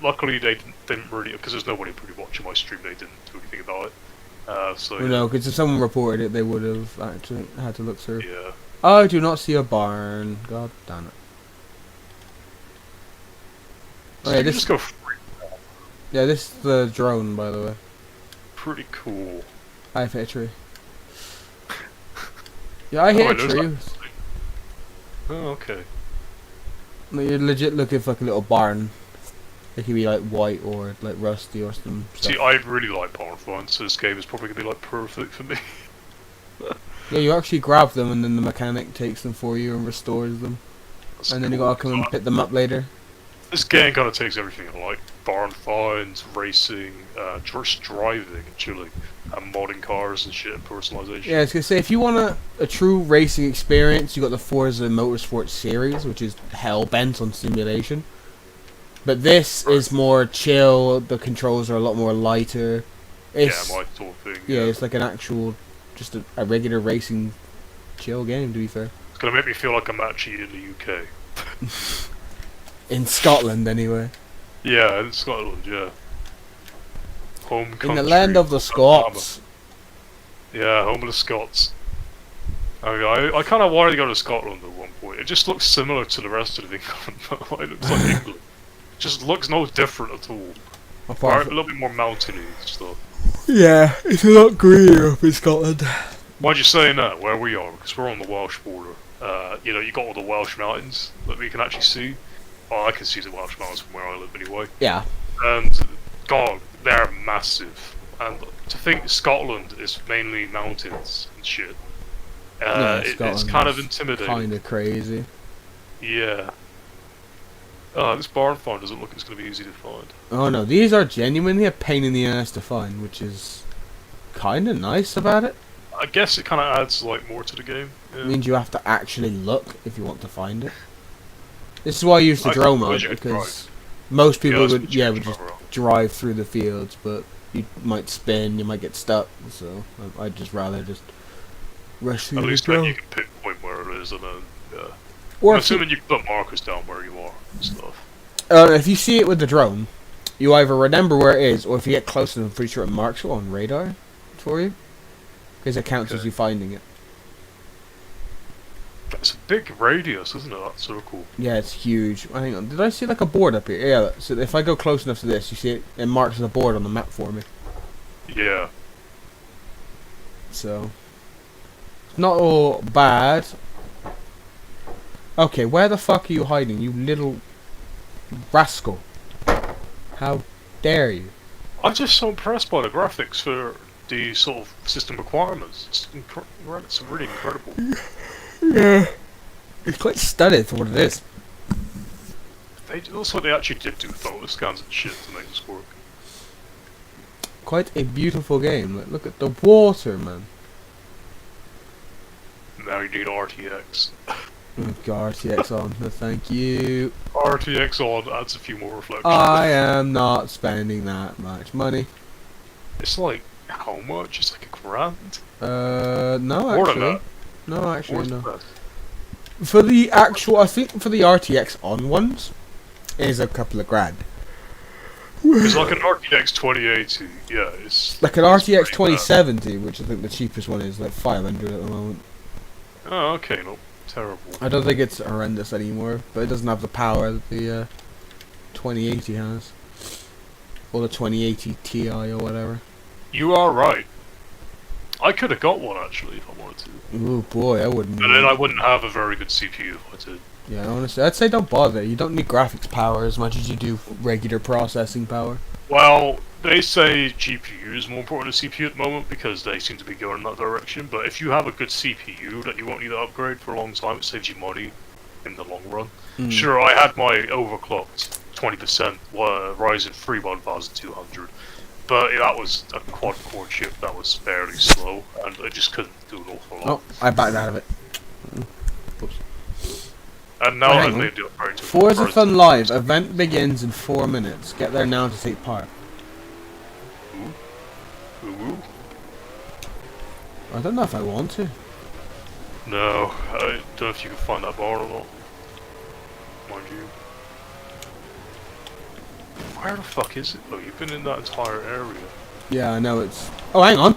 Luckily, they didn't really, because there's nobody really watching my stream. They didn't do anything about it. So Well, no, because if someone reported it, they would have actually had to look through. yeah. I do not see a barn. God damn it. So Oh, yeah, you this, just go free. yeah, this is the drone, by the way. Pretty cool. I've hit a tree. Yeah, I hit a there's tree. that. Oh, okay. No, you're legit looking for like a little barn. It could be like white or like rusty or some stuff. See, I really like barn finds, so this game is probably gonna be like perfect for me. Yeah, you actually grab them and then the mechanic takes them for you and restores them. That's And then you cool, gotta come and 'cause pick them up later. this game kind of takes everything I like: barn finds, racing, just driving and chilling, and modding cars and shit, and personalization. Yeah, I was gonna say, if you want a true racing experience, you got the Forza Motorsport series, which is hell bent on simulation. But this is more chill. The controls are a lot more lighter. It's, Yeah, my sort of thing. yeah, it's like an actual, just a regular racing, chill game. To be fair, It's gonna make me feel like I'm actually in the UK. in Scotland anyway, Yeah, in Scotland, yeah. Home country. in the land of the Scots. Yeah, home of the Scots. I kind of wanted to go to Scotland at one point. It just looks similar to the rest of England, but it looks like England. It just looks no different at all. Apart A from, little bit more mountainy and stuff. yeah, it's a lot greener up in Scotland. Why'd you say that? Where we are? Because we're on the Welsh border. You know, you got all the Welsh mountains that we can actually see. Oh, I can see the Welsh mountains from where I live anyway. Yeah, And, God, they're massive. And to think Scotland is mainly mountains and shit, yeah, it's kind of intimidating. Kind of crazy. Yeah. This barn find doesn't look like it's going to be easy to find. Oh no, these are genuinely a pain in the ass to find, which is kind of nice about it. I guess it kind of adds like more to the game. Yeah. It means you have to actually look if you want to find it. This is why I use the drone mode, you could because most people that's would what you would can just drive around. drive through the fields, but you might spin, you might get stuck. So I'd just rather just rush through At the least then drone. you can pinpoint where it is, and then yeah. Or I'm if you, assuming you can put markers down where you are and stuff. if you see it with the drone, you either remember where it is, or if you get close enough, I'm pretty sure it marks it on radar for you, because it counts as Okay. you finding it. It's a big radius, isn't it? That circle. Yeah, it's huge. Hang on, did I see like a board up here? Yeah, so if I go close enough to this, you see it, it marks the board on the map for me. Yeah. So, it's not all bad. Okay, where the fuck are you hiding, you little rascal? How dare you? I'm just so impressed by the graphics for the sort of system requirements. It's really incredible. Yeah. It's quite studded for what it is. It looks like they actually did do photo scans and shit to make this work. Quite a beautiful game. Like, look at the water, man. Now you need RTX. Oh, God, RTX on. No, thank you. RTX on adds a few more reflections. I am not spending that much money. It's like, how much? It's like $1,000? No, More than actually. that. No, actually, More no. than that. For the actual, I think for the RTX on ones, is a couple of grand. It's like an RTX 2080. Yeah, it's Like an it's RTX pretty 2070, which I think the cheapest one is like 500 at the moment. bad. Oh, okay, no, terrible. I don't think it's horrendous anymore, but it doesn't have the power that the 2080 has. Or the 2080 Ti or whatever. You are right. I could have got one actually if I wanted to, Oh boy, I wouldn't. but then I wouldn't have a very good CPU if I did. Yeah, honestly, I'd say don't bother. You don't need graphics power as much as you do regular processing power. Well, they say GPU is more important than CPU at the moment because they seem to be going in that direction. But if you have a good CPU that you won't need to upgrade for a long time, it saves you money in the long run. Mm. Sure, I had my overclocked 20% Ryzen 3 1200, but that was a quad-core chip that was fairly slow, and I just couldn't do an awful lot. Oh, I backed out of it. Oops. And now hang I've on. made the upgrade to Forza Forza. Fun Live event begins in 4 minutes. Get there now to take part. Ooh. I don't know if I want to. No, I don't know if you can find that bar or not. Mind you. Where the fuck is it though? You've been in that entire area. Yeah, I know it's... Oh, hang on!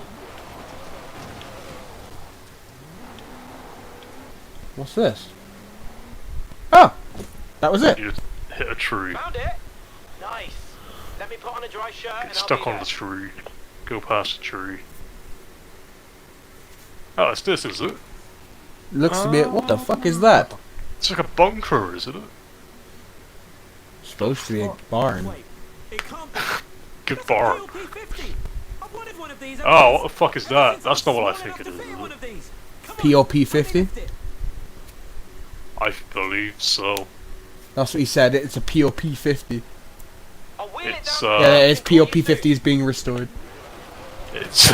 What's this? Oh! That was it! You just hit a tree. Found it. Nice. Let me put on a dry shirt and Get I'll stuck be on there. the tree. Go past the tree. Oh, it's this, is it? Looks to be... What the fuck is that? It's like a bunker, isn't it? Supposed to be a barn. Wait, it can't be. Good That's barn. a PLP-50. I wanted one of these ever Oh, since. what the fuck is Ever that? since That's I not what I was think small it enough to is. fit one of these. Come on, PLP-50? let me lift it. I believe so. That's what he said, it's a POP-50. I'll wheel it It's, down Yeah, there it's and call you POP-50 soon. is being restored. It's,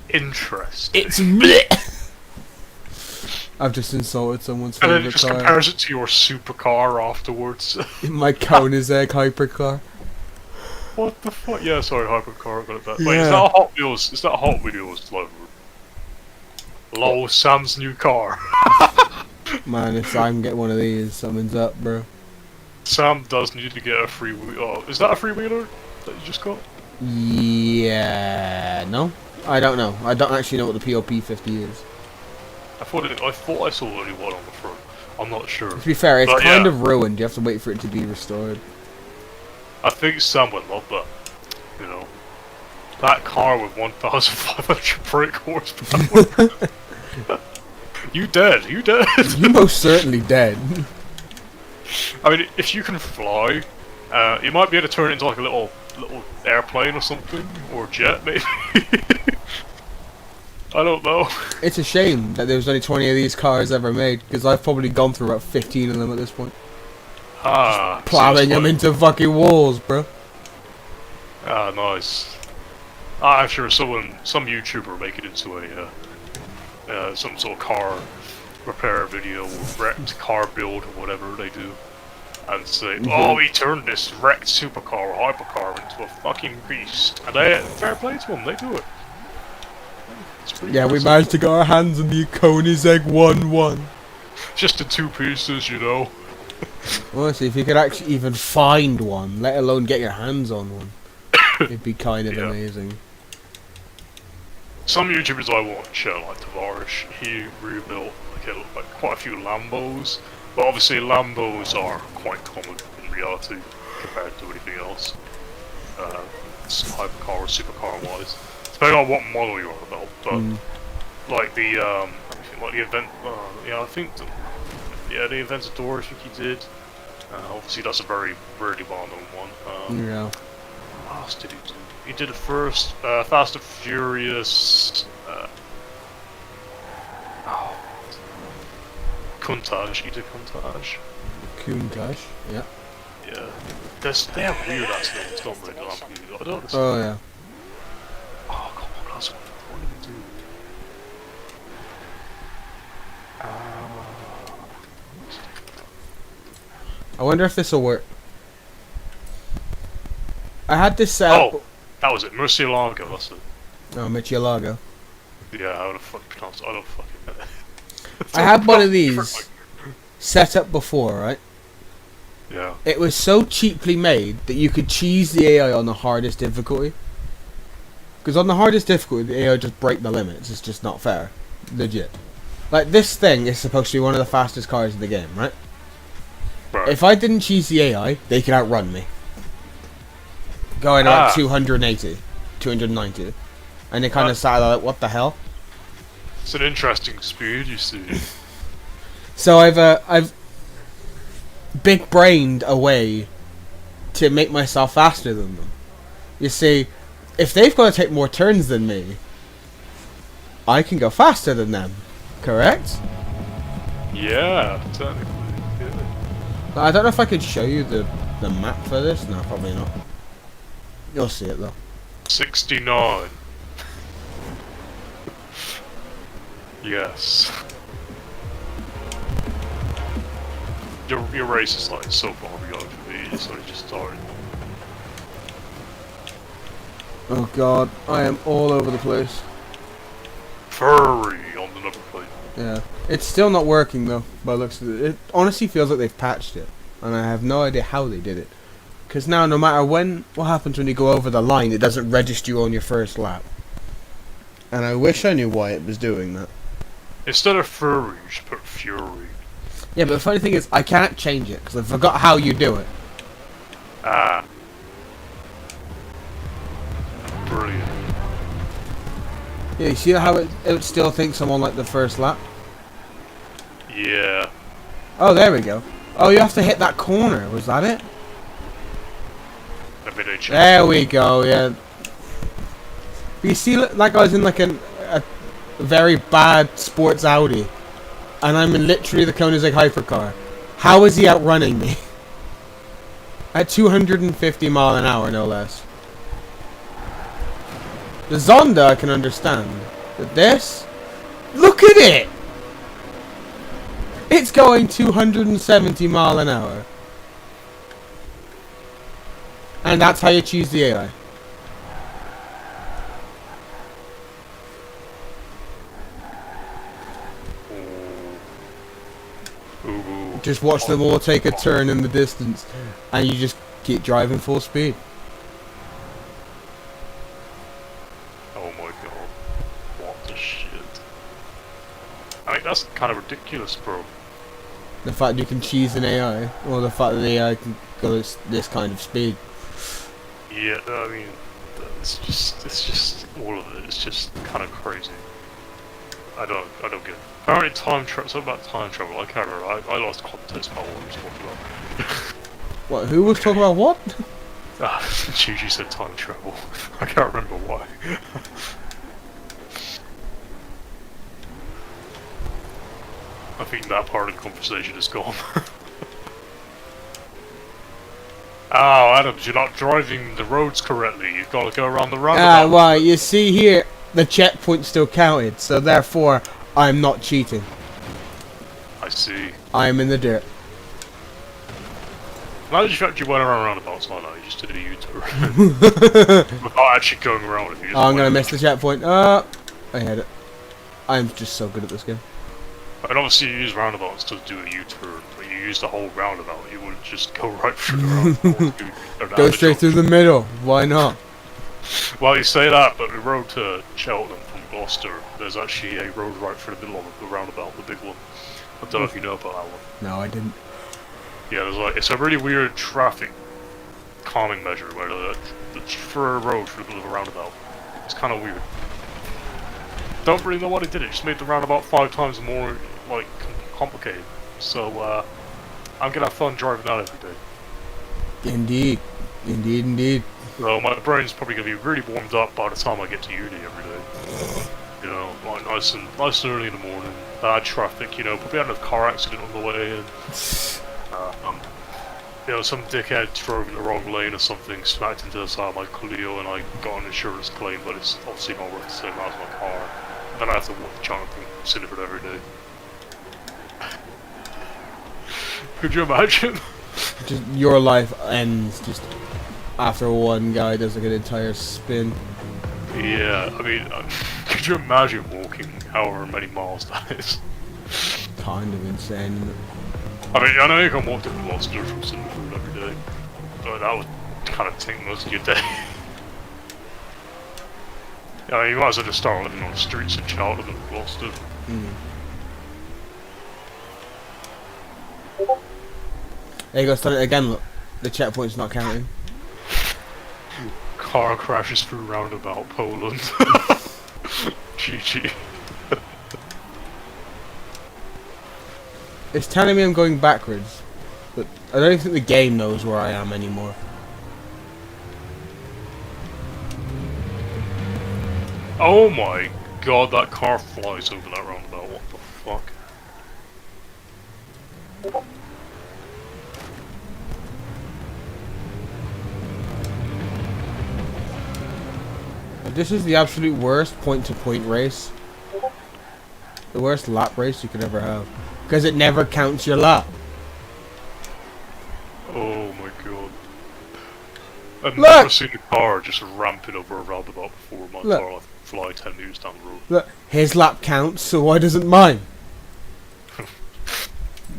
interesting. It's bleh. I've just insulted someone's And then it favourite just car. compares it to your supercar afterwards. My Koenigsegg hypercar. What the fuck? Yeah, sorry, hypercar, I got it back. Wait, Yeah. is that a Hot Wheels? Is that a Hot Wheels logo? Lol, Sam's new car. Man, if I can get one of these, something's up, bro. Sam does need to get a free wheel. Oh, is that a freewheeler that you just got? Yeah, no? I don't know. I don't actually know what the POP-50 is. I thought I saw only one on the front. I'm not sure. To be fair, it's But kind yeah. of ruined. You have to wait for it to be restored. I think Sam would love that. You know, that car with 1,500 brake horsepower. You dead? You dead? You most certainly dead. I mean, if you can fly, you might be able to turn it into like a little airplane or something, or jet maybe. I don't know. It's a shame that there was only 20 of these cars ever made, because I've probably gone through about 15 of them at this point. Ah, Plowing seems them like- into fucking walls, bro. Ah, nice. I'm sure some YouTuber make it into a some sort of car repair video, or wrecked car build, or whatever they do, and say, "Oh, we turned this wrecked supercar or hypercar into a fucking beast." And fair play to them, they do it. It's pretty Yeah, we impressive. managed to get our hands on the Koenigsegg 1-1. Just the two pieces, you know. Honestly, if you could actually even find one, let alone get your hands on one, it'd be kind of Yeah. amazing. Some YouTubers I watch, like Tavares, he rebuilt like quite a few Lambos, but obviously Lambos are quite common in reality compared to anything else. Hypercar or supercar wise, depending on what model you're on about. But like the event, yeah, I think the Aventador, I think he did. Obviously, that's a very rarely well-known one. Yeah. What else did he do? He did the first Fast and Furious. Countach. He did Countach. Countach, yeah. Yeah. They have weird ass names, don't they? I don't know. Oh, yeah. Oh, come on, that's what did he do? I wonder if this will work. I had this set up... Oh, that was it. Murcielago, that's it. Oh, Murcielago. Yeah, how the fuck pronounce it? I don't fucking know. I had one of these set up before, right? Yeah. It was so cheaply made that you could cheese the AI on the hardest difficulty. Because on the hardest difficulty, the AI just break the limits. It's just not fair. Legit. Like, this thing is supposed to be one of the fastest cars in the game, right? Right. If I didn't cheese the AI, they could outrun me. Going at like 280, 290. And they kind of sat there like, what the hell? It's an interesting speed, you see. So I've big-brained a way to make myself faster than them. You see, if they've got to take more turns than me, I can go faster than them. Correct? Yeah, technically. Yeah. But I don't know if I could show you the map for this. No, probably not. You'll see it though. 69. Yes. Your race is like so far beyond for me, it's only just started. Oh god, I am all over the place. Furry on the the number plate. Yeah. It's still not working though, by the looks of it. It honestly feels like they've patched it. And I have no idea how they did it. Because now, no matter what happens when you go over the line, it doesn't register you on your first lap. And I wish I knew why it was doing that. Instead of Fury, you should put Fury. Yeah, but the funny thing is, I can't change it, because I forgot how you do it. Ah. Brilliant. Yeah, you see how it still thinks I'm on, like, the first lap? Yeah. Oh, there we go. Oh, you have to hit that corner, was that it? Maybe they changed There it. we go, yeah. You see, like I was in, like, a very bad sports Audi. And I'm in literally the Koenigsegg hypercar. How is he outrunning me? At 250 mile an hour, no less. The Zonda I can understand. But this? Look at it! It's going 270 mile an hour. And that's how you choose the AI. Ooh. Just watch them all take a turn in the distance. And you just keep driving full speed. Oh my god. What the shit. I mean, that's kind of ridiculous, bro. The fact you can cheese an AI, or the fact that the AI can go this kind of speed. Yeah, I mean, it's just, all of it. It's just kind of crazy. I don't get it. Apparently time travel, something about time travel, I can't remember. I lost context about what we was talking about. What, who was talking about what? Gigi said time travel. I can't remember why. I think that part of the conversation is gone. Oh, Adams, you're not driving the roads correctly. You've got to go around the roundabout. Well, you see here, the checkpoint still counted, so therefore, I'm not cheating. I see. I'm in the dirt. Now that you actually went around roundabouts like that, you just did a U-turn. Without actually going around it. You just Oh, I'm gonna went miss the checkpoint. I had it. I'm just so good at this game. And obviously you use roundabouts to do a U-turn, but you use the whole roundabout. You wouldn't just go right through the roundabout. Go straight through the middle. Why not? Well, you say that, but the road to Cheltenham from Gloucester, there's actually a road right through the middle of the roundabout, the big one. I don't know if you know about that one. No, I didn't. Yeah, there's like, it's a really weird traffic calming measure where for a road through the middle of a roundabout. It's kind of weird. Don't really know what it did. It just made the roundabout 5 times more like complicated. So I'm gonna have fun driving that every day. Indeed. Indeed, indeed. So my brain's probably gonna be really warmed up by the time I get to uni every day. You know, like nice and early in the morning. Bad traffic, you know, probably had a car accident on the way, and you know, some dickhead drove in the wrong lane or something, smacked into the side of my Clio, and I got an insurance claim, but it's obviously not worth the same amount as my car. Then I have to walk the chunk and sit for it every day. Could you imagine? Just your life ends just after one guy does like an entire spin. Yeah, I mean, could you imagine walking however many miles that is? Kind of insane. I mean, I know you can walk to Gloucester from Cinderfood every day, but that would kind of take most of your day. Yeah, you might as well just start living on the streets in Cheltenham and Gloucester. There you go, start it again, look. The checkpoint's not counting. Car crashes through roundabout Poland. GG. It's telling me I'm going backwards, but I don't think the game knows where I am anymore. Oh my god, that car flies over that roundabout, what the fuck? This is the absolute worst point-to-point race. The worst lap race you could ever have. Because it never counts your lap. Oh my god. I've Look! never seen a car just ramping over a roundabout before in my Look. entire life. fly 10 meters down the road. Look, his lap counts, so why doesn't mine?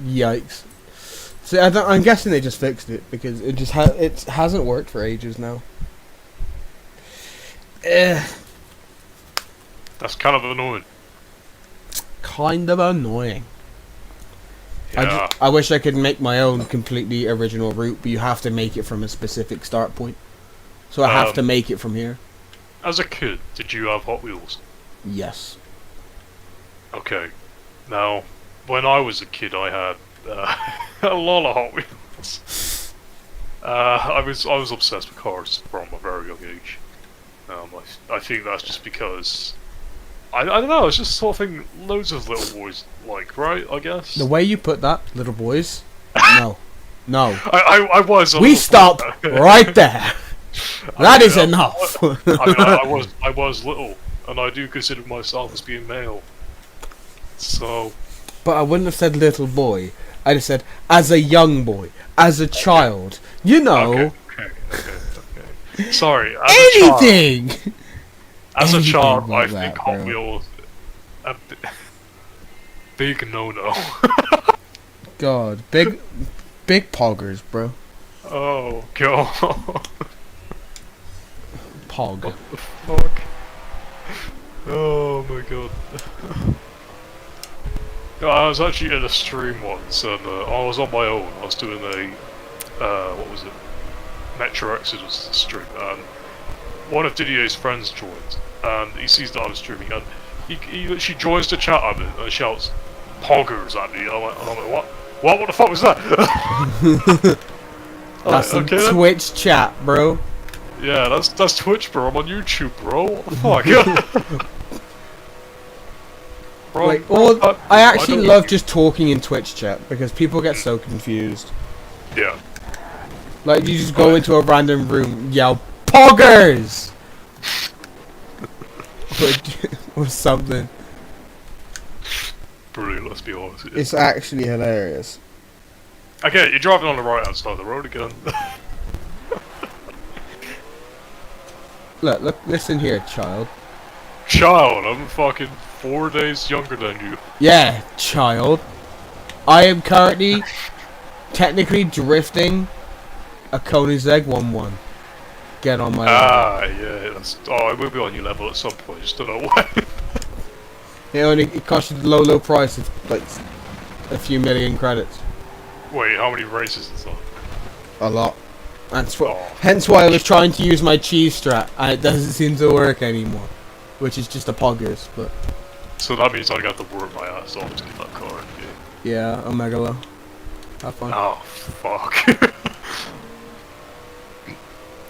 Yikes. So I'm guessing they just fixed it because it just it hasn't worked for ages now. That's kind of annoying. Kind of annoying. Yeah. I wish I could make my own completely original route, but you have to make it from a specific start point. So I have to make it from here. As a kid, did you have Hot Wheels? Yes. Okay. Now, when I was a kid, I had a lot of Hot Wheels. I was obsessed with cars from a very young age. I think that's just because I don't know. It's just sort of thing loads of little boys like, right? I guess. The way you put that, little boys. No. No. I was. We stop right there. That is enough. I was little, and I do consider myself as being male. So. But I wouldn't have said little boy. I'd have said as a young boy, as a child. You know. Okay. Sorry. Anything. As a child, like I think that, Hot bro. Wheels a big no-no. God, big poggers, bro. Oh god. Pog. What the fuck? Oh my god. I was actually in a stream once, and I was on my own. I was doing a what was it? Metro Exodus stream, and one of Didier's friends joined, and he sees that I was streaming, and he literally joins the chat at me and shouts "poggers" at me. And I'm like, what? What the fuck was that? That's some okay, then. Twitch chat, bro. Yeah, that's Twitch, bro. I'm on YouTube, bro. What the fuck? Bro, Like, bro, I actually don't love know. just talking in Twitch chat because people get so confused. Yeah. Like, you just go into a random room, yell "poggers" or something. Brilliant, let's be honest. It's actually hilarious. Okay, you're driving on the right hand side of the road again. Look, listen here, child. Child, I'm fucking 4 days younger than you. Yeah, child. I am currently technically drifting a Koenigsegg 1-1. Get on my level. Ah, yeah, that's. Oh, I will be on your level at some point, just don't know when. It cost you the low price of like a few million credits. Wait, how many races is that? A lot. That's what. Oh. Hence why I was trying to use my cheese strat, and it doesn't seem to work anymore. Which is just a poggers, but So that means I got to work my ass off to get that car in the game. yeah, Omega low. Have fun. Oh, fuck.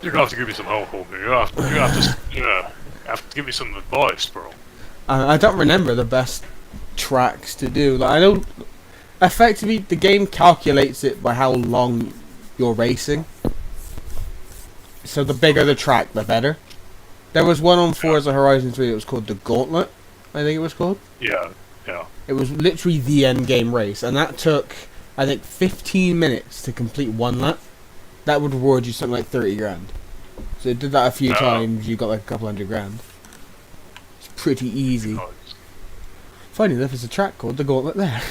You're gonna have to give me some help, homie. You have to give me some advice, bro. I don't remember the best tracks to do. Like I don't. Effectively, the game calculates it by how long you're racing. So the bigger the track, the better. There was one on Forza Horizon 3 that was called the Gauntlet, I think it was called. Yeah. It was literally the end game race, and that took, I think, 15 minutes to complete one lap. That would reward you something like 30 grand. So you did that a few times, you got like a couple $100 grand. It's pretty easy. Nice. Funny enough, there's a track called the Gauntlet there.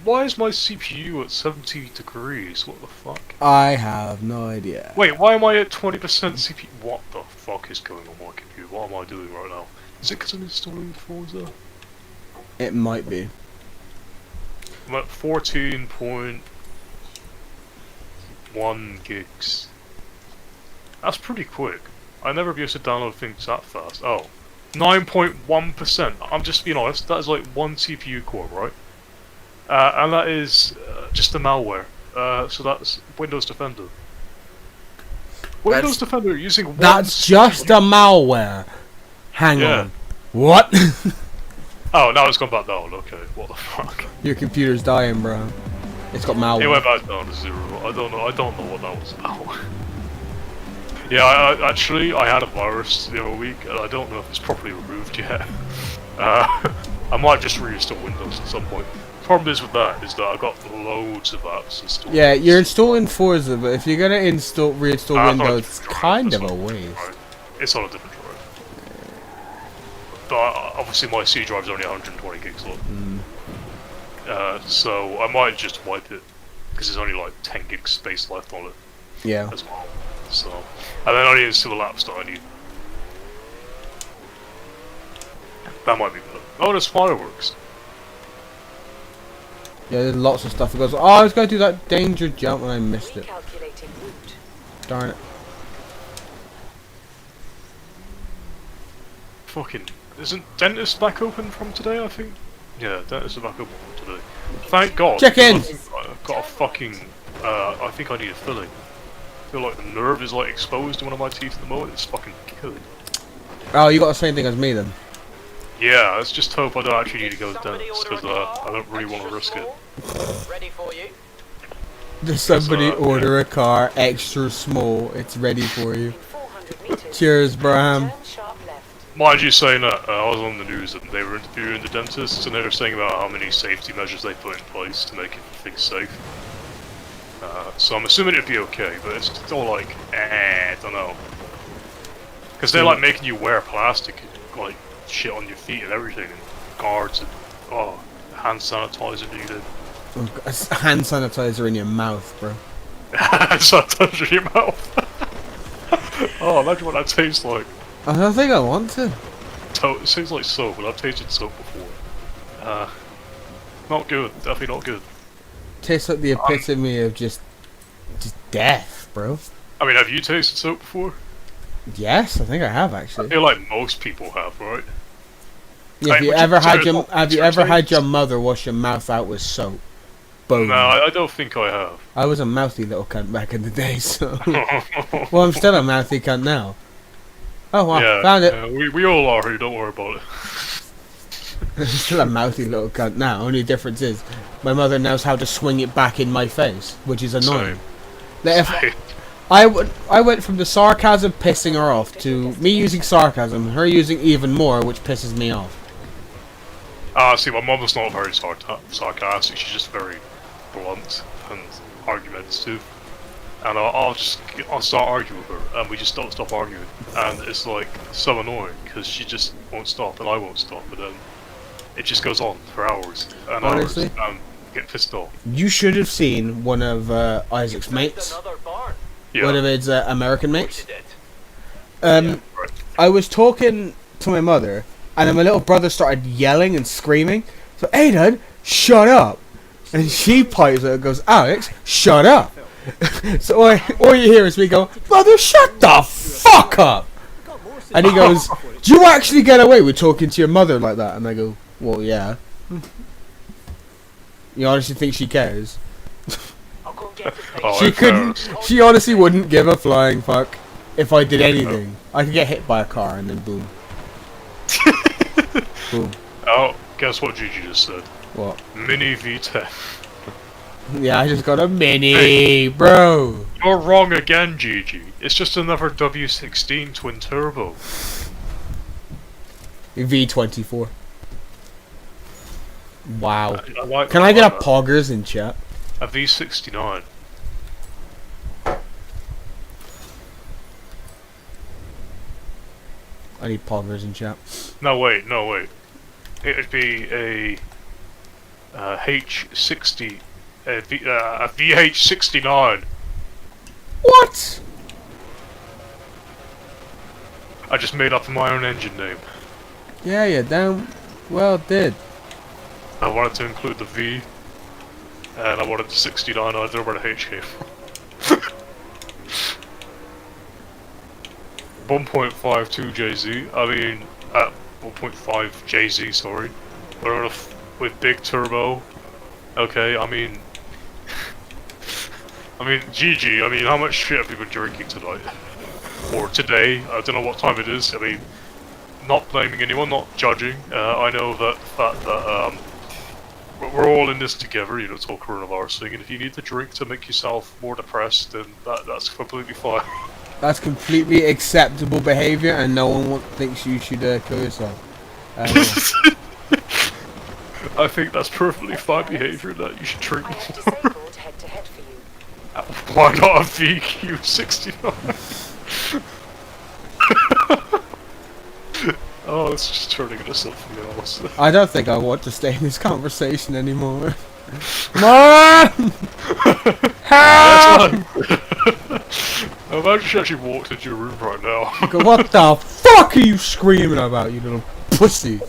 Why is my CPU at 70 degrees? What the fuck? I have no idea. Wait, why am I at 20% CPU? What the fuck is going on my computer? What am I doing right now? Is it because I'm installing Forza? It might be. I'm at 14.1 gigs. That's pretty quick. I never be able to download things that fast. Oh. 9.1%. I'm just being honest, that is like one CPU core, right? And that is just the malware. So that's Windows Defender. Windows Defender using one. That's just a malware. Hang on. What? Oh, now it's gone back down. Okay, what the fuck? Your computer's dying, bro. It's got malware. It went back down to 0. I don't know what that was about. Yeah, I actually had a virus the other week, and I don't know if it's properly removed yet. I might just reinstall Windows at some point. Problem is with that is that I got loads of apps installed. Yeah, you're installing Forza, but if you're gonna reinstall Ah, Windows, it's kind of a Right. waste. it's on a different drive. But obviously my C drive's only 120 gigs long. So I might just wipe it, because there's only like 10 gigs space left on it Yeah. as well. So, and then I need to install the laptop I need. That might be better. Oh, there's fireworks. Yeah, there's lots of stuff that goes. Oh, I was going to do that danger jump and I missed it. Recalculating route. Darn it. Fucking, isn't dentist back open from today, I think? Yeah, dentist is back open from today. Thank God. Check in! I've got a fucking, I think I need a filling. I feel like the nerve is like exposed to one of my teeth at the moment, it's fucking killing. Oh, you got the same thing as me then. Yeah, let's just hope I don't actually need to go to the dentist, because I don't really want to risk it. Ready for you. Does somebody yeah. order a car extra small? It's ready for you. 400 meters. Cheers, Bram. Turn sharp left. Mind you saying that, I was on the news and they were interviewing the dentists and they were saying about how many safety measures they put in place to make things safe. So I'm assuming it'd be okay, but it's still like, I don't know. Because they're like making you wear plastic, like shit on your feet and everything, and guards and, hand sanitizer needed. Oh, hand sanitizer in your mouth, bro. Hand sanitizer in your mouth. Oh, imagine what that tastes like. I don't think I want to. It tastes like soap, but I've tasted soap before. Not good, definitely not good. Tastes like the epitome of just death, bro. I mean, have you tasted soap before? Yes, I think I have I actually. feel like most people have, right? Yeah, Like, would you have you ever had your taste? mother wash your mouth out with soap? Boom. No, I don't think I have. I was a mouthy little cunt back in the day, so. Well, I'm still a mouthy cunt now. Oh wow, Yeah, found it. yeah, we all are here, don't worry about it. I'm still a mouthy little cunt now. Only difference is, my mother knows how to swing it back in my face, which is annoying. Like, if I went from the sarcasm pissing her off to me using sarcasm, her using even more, which pisses me off. See, my mother's not very sarcastic, she's just very blunt and argumentative. And I'll start arguing with her, and we just don't stop arguing. And it's like, so annoying, because she just won't stop, and I won't stop, and then it just goes on for hours and Honestly? hours, and I get pissed off. You should have seen one of Isaac's mates, Another barn. Yeah. one of his American mates. Did it. Right. I was talking to my mother, and then my little brother started yelling and screaming. So, hey, Dad, shut up! And she pipes it and goes, Alex, shut up! So all you hear is me go, Mother, shut the fuck up! And he goes, do you actually get away with talking to your mother like that? And I go, well, yeah. You honestly think she cares? I'll go and get it. Oh, She in couldn't. fairness. She honestly wouldn't give a flying fuck if I did anything. I could get hit by a car and then boom. Boom. Oh, guess what Gigi just said? What? Mini V10. Yeah, I just got a mini, bro. You're wrong again, Gigi. It's just another W16 twin turbo. V24. Wow. I like Can that, I get a like that. poggers in chat? A V69? I need poggers in chat. No wait. It'd be a H60, a VH69. What? I just made up my own engine name. Yeah, you damn well did. I wanted to include the V, and I wanted the 69. I don't know where the H came from. 1.52 JZ. I mean, 1.5 JZ. Sorry, whatever with big turbo. Okay, I mean, GG. I mean, how much shit have you been drinking tonight? Or today? I don't know what time it is. I mean, not blaming anyone, not judging. I know that we're all in this together. You know, it's all coronavirus thing. And if you need to drink to make yourself more depressed, then that's completely fine. That's completely acceptable behavior, and no one thinks you should kill yourself. I think that's perfectly fine behavior that you should drink I have more. disabled head-to-head for you. Why not a VQ69? Oh, it's just turning into something else. I don't think I want to stay in this conversation anymore. Mom! Help! Imagine she actually walked into your room right now. What the fuck are you screaming about, you little pussy?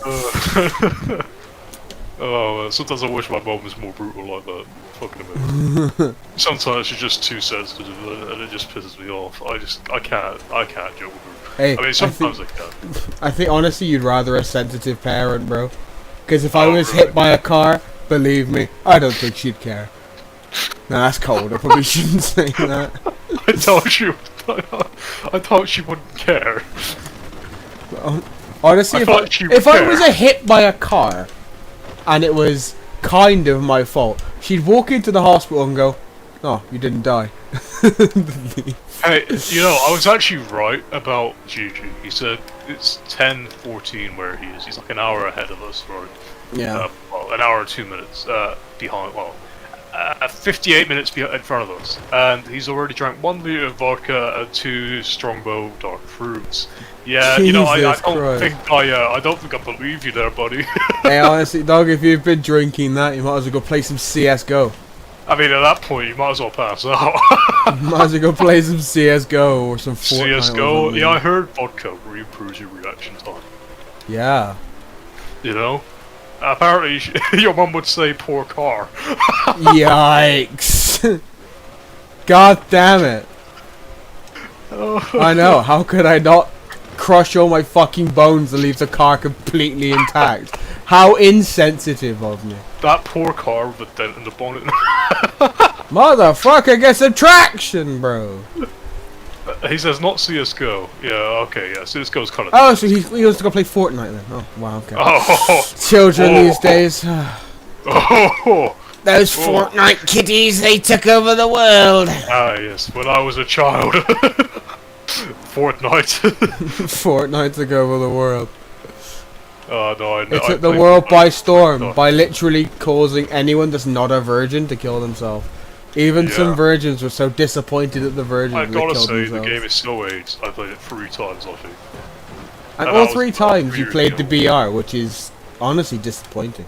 Oh, sometimes I wish my mom was more brutal like that. Fucking amazing. Sometimes she's just too sensitive, and it just pisses me off. I can't deal with her. Hey, I mean, sometimes I can. I think honestly you'd rather a sensitive parent, bro. Because if I Oh, was really? hit by a car, believe me, I don't think she'd care. No, that's cold. I probably shouldn't say that. I thought she wouldn't care. Honestly, I thought she would if I care. was hit by a car, and it was kind of my fault, she'd walk into the hospital and go, "Oh, you didn't die." Hey, you know, I was actually right about Gigi. He said it's 10:14 where he is. He's like an hour ahead of us, or Yeah. well, an hour and 2 minutes behind. Well, 58 minutes in front of us, and he's already drank 1 liter of vodka and 2 Strongbow dark fruits. Yeah, you know, I Jesus don't Christ. think I don't think I believe you there, buddy. Hey, honestly, dog, if you've been drinking that, you might as well go play some CS:GO. I mean, at that point, you might as well pass out. Might as well go play some CS:GO or some Fortnite. or CS:GO. something. Yeah, I heard vodka really improves your reaction time. Yeah. You know. Apparently, your mum would say poor car. Yikes. God damn it. I know, how could I not crush all my fucking bones and leave the car completely intact? How insensitive of me. That poor car with a dent in the bonnet. Motherfucker gets some traction, bro. He says not CS:GO. Yeah, okay, yeah, CS:GO's kind of. Oh, so he wants to go play Fortnite then. Oh, wow, okay. Oh, Children Oh. these days. oh, Those Oh. Fortnite kiddies, they took over the world. yes. When I was a child, Fortnite. Fortnite took over the world. Oh no, I know. It I took the played world by Fortnite. storm No. by literally causing anyone that's not a virgin to kill themselves. Even some Yeah. virgins were so disappointed at the virgins I that they gotta killed say, themselves. the game is so aged. I played it 3 times, I think. And and all that 3 was times you really played the cool. BR, which is honestly disappointing.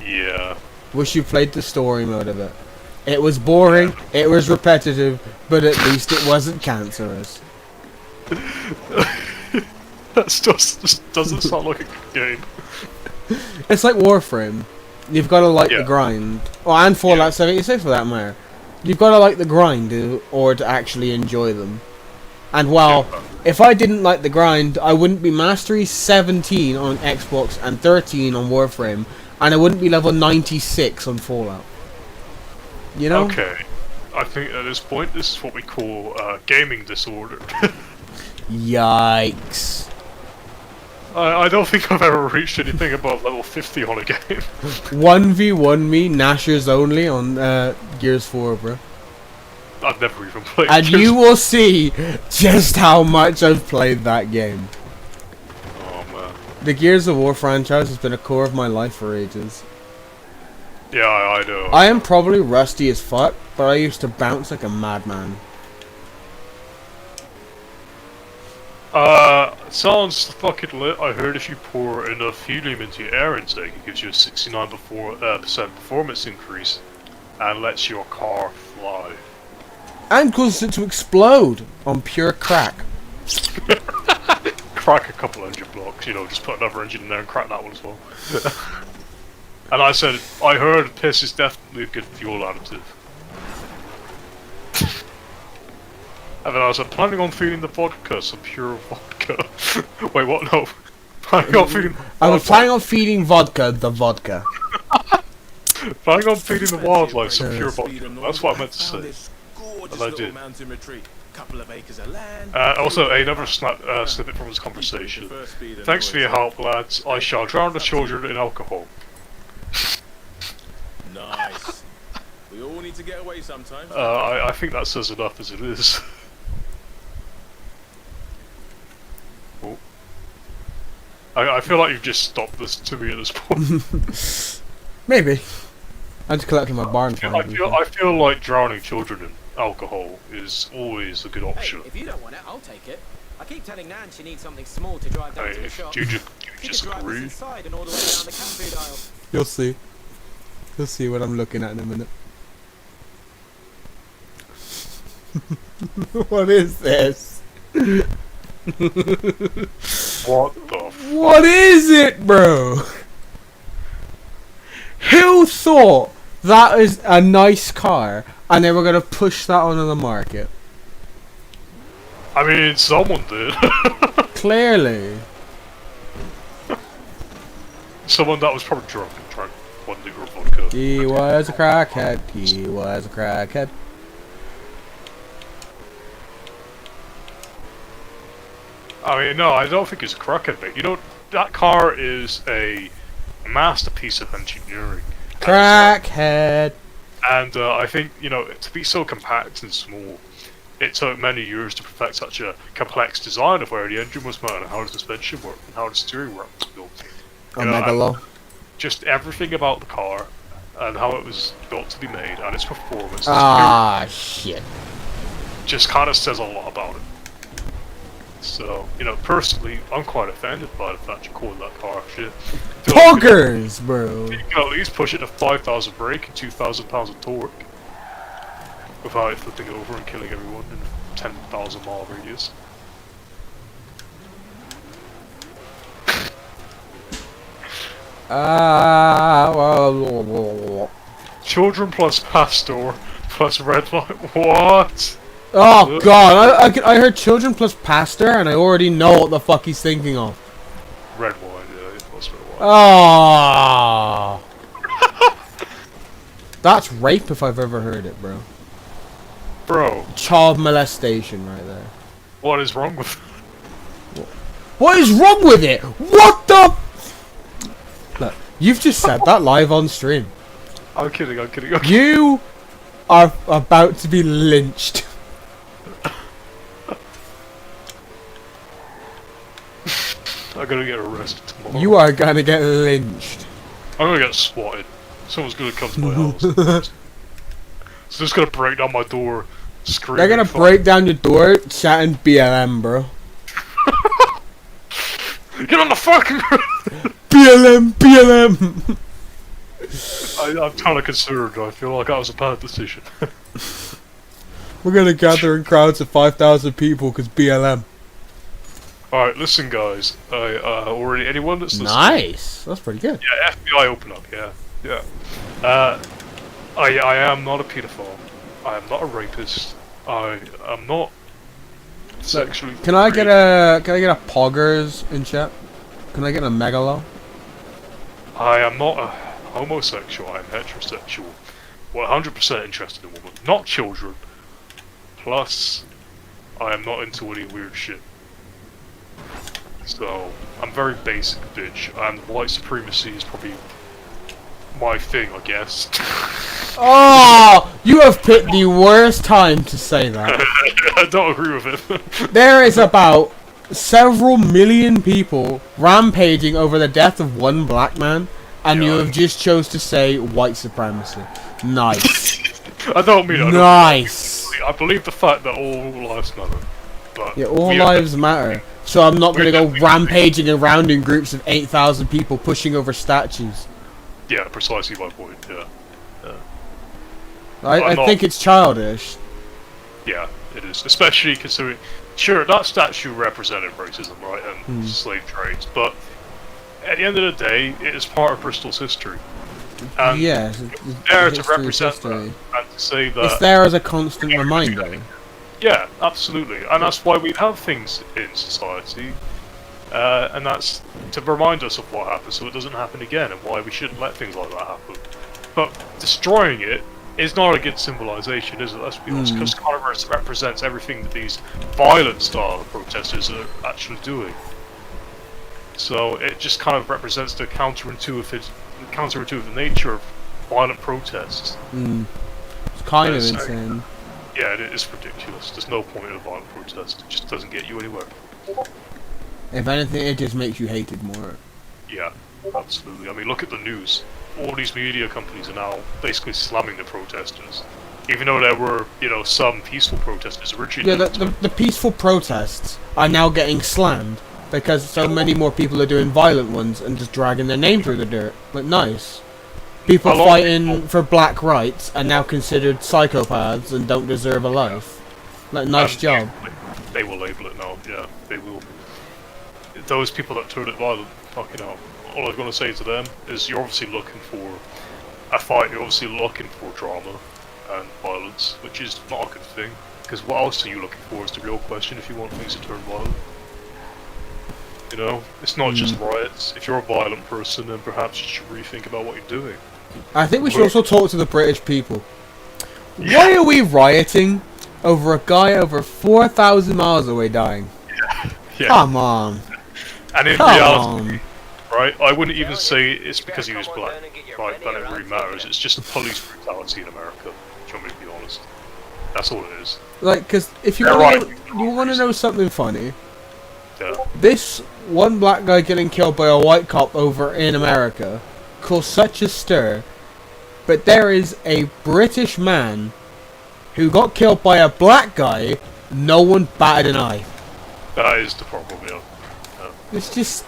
Yeah. Wish you played the story mode of it. It was boring, it was repetitive, but at least it wasn't cancerous. That just doesn't sound like a good game. It's like Warframe. You've got to like Yeah. the grind. Oh, and Fallout 76 for that matter. You've got to like the grind or to actually enjoy them. And while, if I didn't like the grind, I wouldn't be Mastery 17 on Xbox and 13 on Warframe, and I wouldn't be level 96 on Fallout. You know? Okay. I think at this point, this is what we call gaming disorder. Yikes. I don't think I've ever reached anything above level 50 on a game. 1v1 me, Nashers only on Gears 4, bro. I've never even played And Gears- you will see just how much I've played that game. Oh man. The Gears of War franchise has been a core of my life for ages. Yeah, I know. I am probably rusty as fuck, but I used to bounce like a madman. Sounds fucking lit. I heard if you pour enough helium into your air intake, it gives you a 69% performance increase and lets your car fly. And causes it to explode on pure crack. Crack a couple engine blocks, you know, just put another engine in there and crack that one as well. And I said, I heard piss is definitely a good fuel additive. And then I was like, planning on feeding the vodka some pure vodka. Wait, what? No. Planning on feeding. I was planning on feeding vodka the vodka. Planning on feeding the wildlife some Yeah. pure vodka. That's what I meant to say. And I did. Couple of acres of land. Also, another snippet from this conversation. Thanks for your help, lads. I shall drown the children in alcohol. Nice. We all need to get away sometimes. I think that says enough as it is. Oh. I feel like you've just stopped this to me at this point. Maybe. I'm just collecting my barn I find. feel like drowning children in alcohol is always a good Hey, option. if you don't want it, I'll take it. I keep telling Nan she needs something small to drive down Hey, to the if shop. you She just could drive us agree. inside and all the way down the cat food aisle. You'll see. You'll see what I'm looking at in a minute. What is this? What the What is it, bro? Who thought that is a nice car and they were gonna push that onto the market? I mean, someone did. Clearly. Someone that was probably drunk and drank 1 liter of vodka. He was a crackhead. He was a crackhead. I mean, no, I don't think it's a crackhead, mate. You know, that car is a masterpiece of engineering. Crackhead. And I think, you know, to be so compact and small, it took many years to perfect such a complex design of where the engine was mounted and how the suspension worked and how the steering worked. You know, Omega and low. just everything about the car and how it was built to be made and its performance Ah, shit. just kind of says a lot about it. So, you know, personally, I'm quite offended by the fact you call that car shit. Poggers, bro. You can at least push it to 5,000 brake and 2,000 pounds of torque without it flipping over and killing everyone in a 10,000 mile radius. Children plus pastor plus red light. What? Oh god, I heard children plus pastor and I already know what the fuck he's thinking of. Red wine, yeah, plus red wine. Oh. That's rape if I've ever heard it, bro. Bro, Child molestation right there. what is wrong with What is wrong with it? What the? Look, you've just said that live on stream. I'm kidding, I'm kidding. Okay. You are about to be lynched. I'm gonna get arrested tomorrow. You are gonna get lynched. I'm gonna get swatted. Someone's gonna come to my house. So just gonna break down my door, screaming. They're gonna break down your door, chatting BLM, bro. Get on the fucking BLM, BLM. I'm kinda concerned. I feel like that was a bad decision. We're gonna gather in crowds of 5,000 people because BLM. Alright, listen guys. Already anyone that's listening? Nice. That's pretty good. Yeah, FBI open up, yeah. Yeah. I am not a pedophile. I am not a rapist. I am not sexually Can I get a poggers in chat? Can I get a megalo? I am not a homosexual, I am heterosexual. 100% interested in women, not children. Plus, I am not into any weird shit. So, I'm very basic, bitch, and white supremacy is probably my thing, I guess. Oh, you have picked the worst time to say that. I don't agree with it. There is about several million people rampaging over the death of one black man, and you Yeah. have just chose to say white supremacy. Nice. I don't mean it. Nice. I believe the fact that all lives matter. But Yeah, all we lives matter. So I'm not gonna go we- rampaging around in groups of 8,000 people pushing over statues. Yeah, precisely my point, yeah. I I'm not- think it's childish. Yeah, it is. Especially considering, sure, that statue represented racism, right, and slave trades, but at the end of the day, it is part of Bristol's history. And Yes, there to history is represent that, history. and to say It's that, there as a constant reminder. yeah, absolutely, and that's why we have things in society, and that's to remind us of what happened so it doesn't happen again, and why we shouldn't let things like that happen. But destroying it is not a good symbolization, is it? Let's be honest, because Converse represents everything that these violent style protesters are actually doing. So it just kind of represents the counterintuitive nature of violent protests. It's kind of Yes, insane. Yeah, it is ridiculous. There's no point in a violent protest. It just doesn't get you anywhere. If anything, it just makes you hate it more. Yeah, absolutely. I mean, look at the news. All these media companies are now basically slamming the protesters. Even though there were, you know, some peaceful protesters originally. Yeah, the peaceful protests are now getting slammed because so many more people are doing violent ones and just dragging their name through the dirt. Like, nice. People A lot of fighting people- for black rights are now considered psychopaths and don't deserve a life. Like, nice job. They will label it now, yeah, they will. Those people that turn it violent, fucking hell. All I'm going to say to them is you're obviously looking for a fight, you're obviously looking for drama and violence, which is not a good thing. Because what else are you looking for is the real question if you want things to turn violent. You know, it's not just riots. If you're a violent person, then perhaps you should rethink about what you're doing. I think we should also talk to the British people. Why are we rioting over a guy over 4,000 miles away dying? Yeah. Come on. And in Come reality, on. right, I wouldn't even say it's because he was black, right, that it really matters. It's just police brutality in America, do you want me to be honest? That's all it is. Like, because if you They're want right. to know something funny, Yeah. this one black guy getting killed by a white cop over in America caused such a stir, but there is a British man who got killed by a black guy, no one batted an eye. That is the problem, yeah. It's just...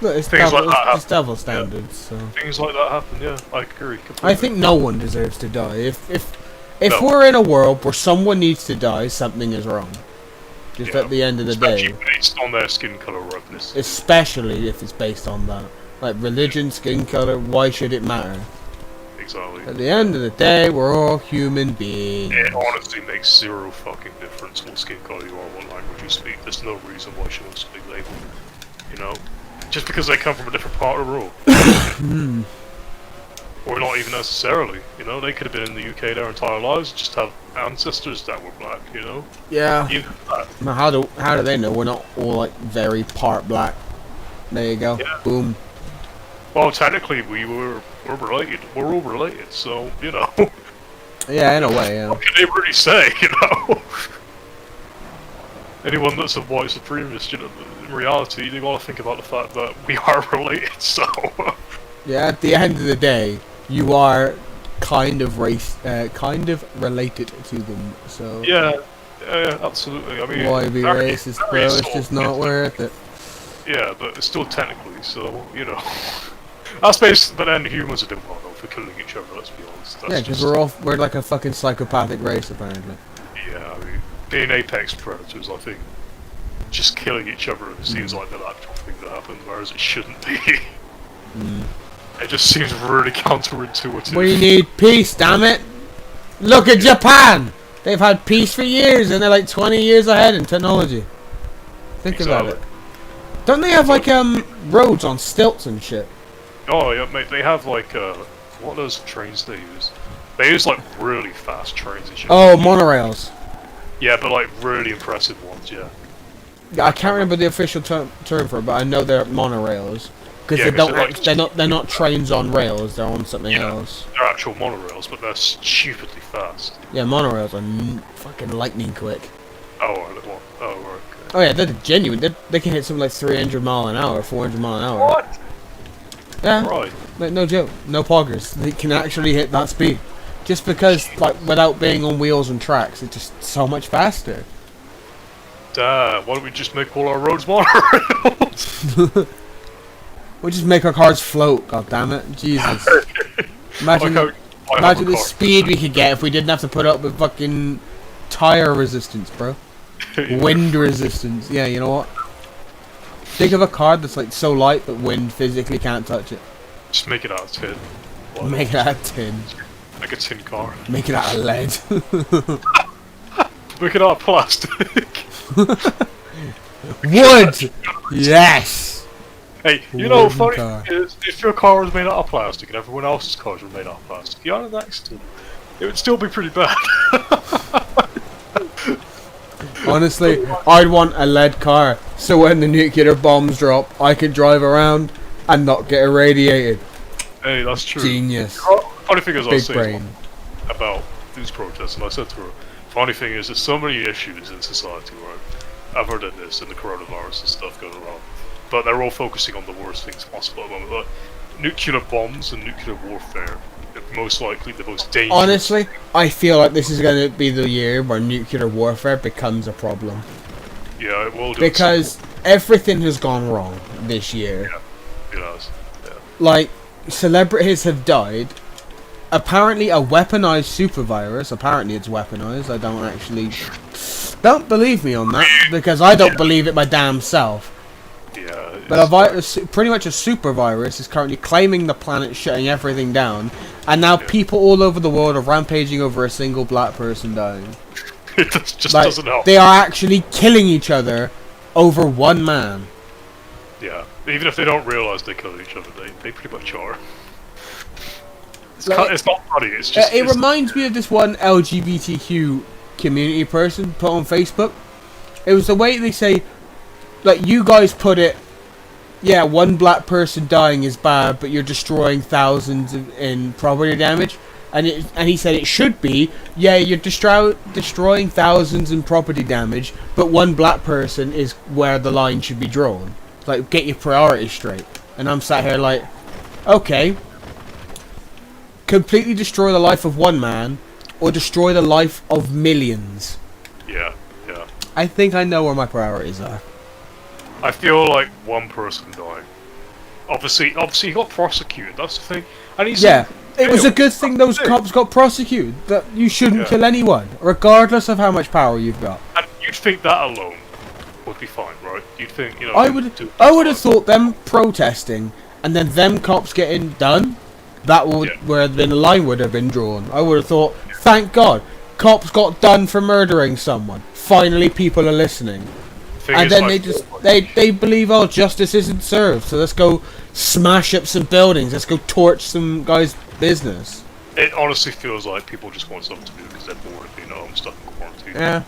Look, it's Things double, like that it's double happen, standards, so... Things like that happen, yeah, I agree completely. I think no one deserves to die. If No. we're in a world where someone needs to die, something is wrong. Just Yeah, at the end of the especially day. based on their skin colour or ethnicity. Especially if it's based on that. Like religion, skin color, why should it matter? Exactly. At the end of the day, we're all human beings. It honestly makes zero fucking difference what skin colour you are, what language you speak. There's no reason why she wants to be labelled. You know? Just because they come from a different part of the world. Or not even necessarily, you know? They could have been in the UK their entire lives, just have ancestors that were black, you know? Yeah. Even that. Now, how do they know we're not all like very part black? There you go. Yeah. Boom. Well, technically we're related. We're all related, so, you know. Yeah, in a way, yeah. What can they really say, you know? Anyone that's a white supremacist, you know, in reality, they gotta think about the fact that we are related, so... Yeah, at the end of the day, you are kind of related to them, so... yeah, absolutely, I mean... Why be they're- racist, they're bro? It's sort just of- not worth it. Yeah, but it's still technically, so, you know... That's based, but then humans are doing well, though, for killing each other, let's be honest. That's Yeah, because just- we're like a fucking psychopathic race, apparently. Yeah, I mean, being apex predators, I think, just killing each other seems like the natural thing to happen, whereas it shouldn't be. It just seems really counterintuitive. We need peace, damn it! Look at Japan! They've had peace for years, and they're like 20 years ahead in technology. Think about it. Don't they have like roads on stilts and shit? Oh yeah, mate, they have like, what are those trains they use? They use like really fast trains and shit. Oh, monorails. Yeah, but like really impressive ones, yeah. I can't remember the official term for it, but I know they're monorails because Yeah, they 'cause don't. they're like- They're not trains on rails. They're on something Yeah. else. They're actual monorails, but they're stupidly fast. Yeah, monorails are fucking lightning quick. Oh, right, what? Oh, right, okay. Oh yeah, they're genuine. They can hit something like 300 mile an hour, 400 mile an hour. What? Yeah, Right. like, no joke, no poggers. They can actually hit that speed, just because like without being on wheels and tracks, it's just so much faster. Why don't we just make all our roads monorails? We just make our cars float. God damn it, Jesus! Imagine, Like how I have imagine a the car. speed we could get if we didn't have to put up with fucking tire resistance, bro. Wind resistance. Yeah, you know what? Think of a car that's like so light that wind physically can't touch it. Just make it out of tin. Why Make it out of tin. not? Like a tin car. Make it out of lead. Make it out of plastic. Wood! Yes! Hey, you know, Wooden funny car. thing is, if your car was made out of plastic and everyone else's cars were made out of plastic, you had an accident, it would still be pretty bad. Honestly, I'd want a lead car, so when the nuclear bombs drop, I could drive around and not get irradiated. Hey, that's true. Genius. Funny thing is, I was Big saying brain. about these protests, and I said to her, funny thing is, there's so many issues in society, right? I've heard of this and the coronavirus and stuff going around, but they're all focusing on the worst things possible at the moment. Like, nuclear bombs and nuclear warfare in most likely the most dangerous. Honestly, I feel like this is going to be the year where nuclear warfare becomes a problem. Yeah, it will do. Because everything has gone wrong this year. Yeah, it has. Yeah. Like, celebrities have died. Apparently a weaponized super virus. Apparently it's weaponized. I don't actually... Don't believe me on that, because I don't believe it my damn self. Yeah. But a virus, pretty much a super virus, is currently claiming the planet, shutting everything down, and now people all over the world are rampaging over a single black person dying. It just Like, doesn't help. they are actually killing each other over one man. Yeah. Even if they don't realise they kill each other, they pretty much are. Like, It's not funny, it's just... it reminds me of this one LGBTQ community person put on Facebook. It was the way they say, like, you guys put it, yeah, one black person dying is bad, but you're destroying thousands in property damage. And he said it should be, yeah, you're destroying thousands in property damage, but one black person is where the line should be drawn. Like, get your priorities straight. And I'm sat here like, okay, completely destroy the life of one man, or destroy the life of millions. Yeah, yeah. I think I know where my priorities are. I feel like one person dying. Obviously he got prosecuted, that's the thing. And he's... Yeah, it was a good thing those cops got prosecuted. That you shouldn't kill anyone, regardless of how much power you've got. And you'd think that alone would be fine, right? You'd think, you know... I would have thought them protesting, and then them cops getting done, that would where the line would have been drawn. I would have thought, thank God, cops got done for murdering someone. Finally, people are listening. And then they believe, oh, justice isn't served, so let's go smash up some buildings, let's go torch some guy's business. It honestly feels like people just want something to do because they're bored of being at home stuck in quarantine. Yeah.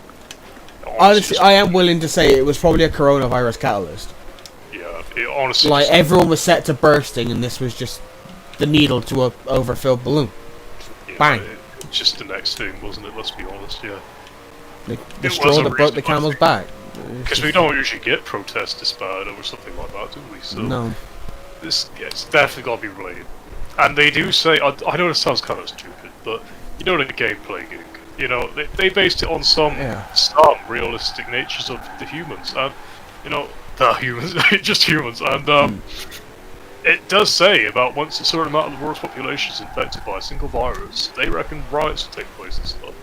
Honestly, I am willing to say it was probably a coronavirus catalyst. Yeah, it honestly... Like, everyone was set to bursting, and this was just the needle to a overfilled balloon. Yeah, Bang. It's just the next thing, wasn't it? Let's be honest, yeah. The straw that broke the camel's back. Because we don't usually get protests this bad over something like that, do we? So No. it's definitely got to be related. And they do say, I know this sounds kind of stupid, but you know the gameplay gig. You know, they based it on some realistic natures of the humans, and you know, the humans, just humans, and it does say about once a certain amount of the world's population is infected by a single virus, they reckon riots will take place and stuff.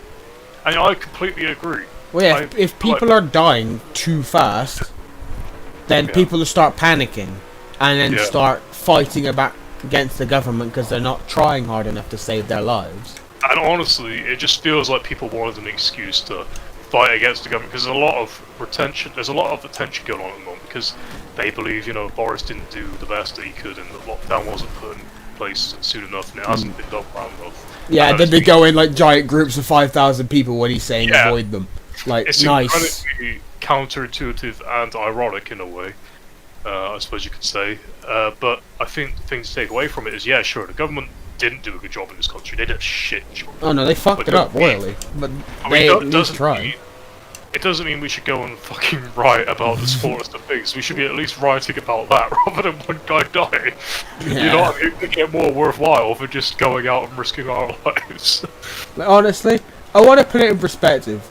And I completely agree. Well, yeah, if people are dying too fast, then people will start panicking, and then start fighting against the government because they're not trying hard enough to save their lives. And honestly, it just feels like people wanted an excuse to fight against the government because there's a lot of retention. There's a lot of attention going on at the moment because they believe, you know, Boris didn't do the best that he could, and the lockdown wasn't put in place soon enough, and it hasn't been done well enough. Yeah, and then they go in like giant groups of 5,000 people when he's saying avoid them. Like, it's nice. incredibly counterintuitive and ironic in a way, I suppose you could say. But I think the thing to take away from it is, yeah, sure, the government didn't do a good job in this country. They did a shit job. Oh no, they fucked it up royally. But they at least tried. It doesn't mean we should go and fucking riot about the smallest of things. We should be at least rioting about that rather than one guy dying. Yeah. You know what I mean? Make it more worthwhile for just going out and risking our lives. Like, honestly, I want to put it in perspective.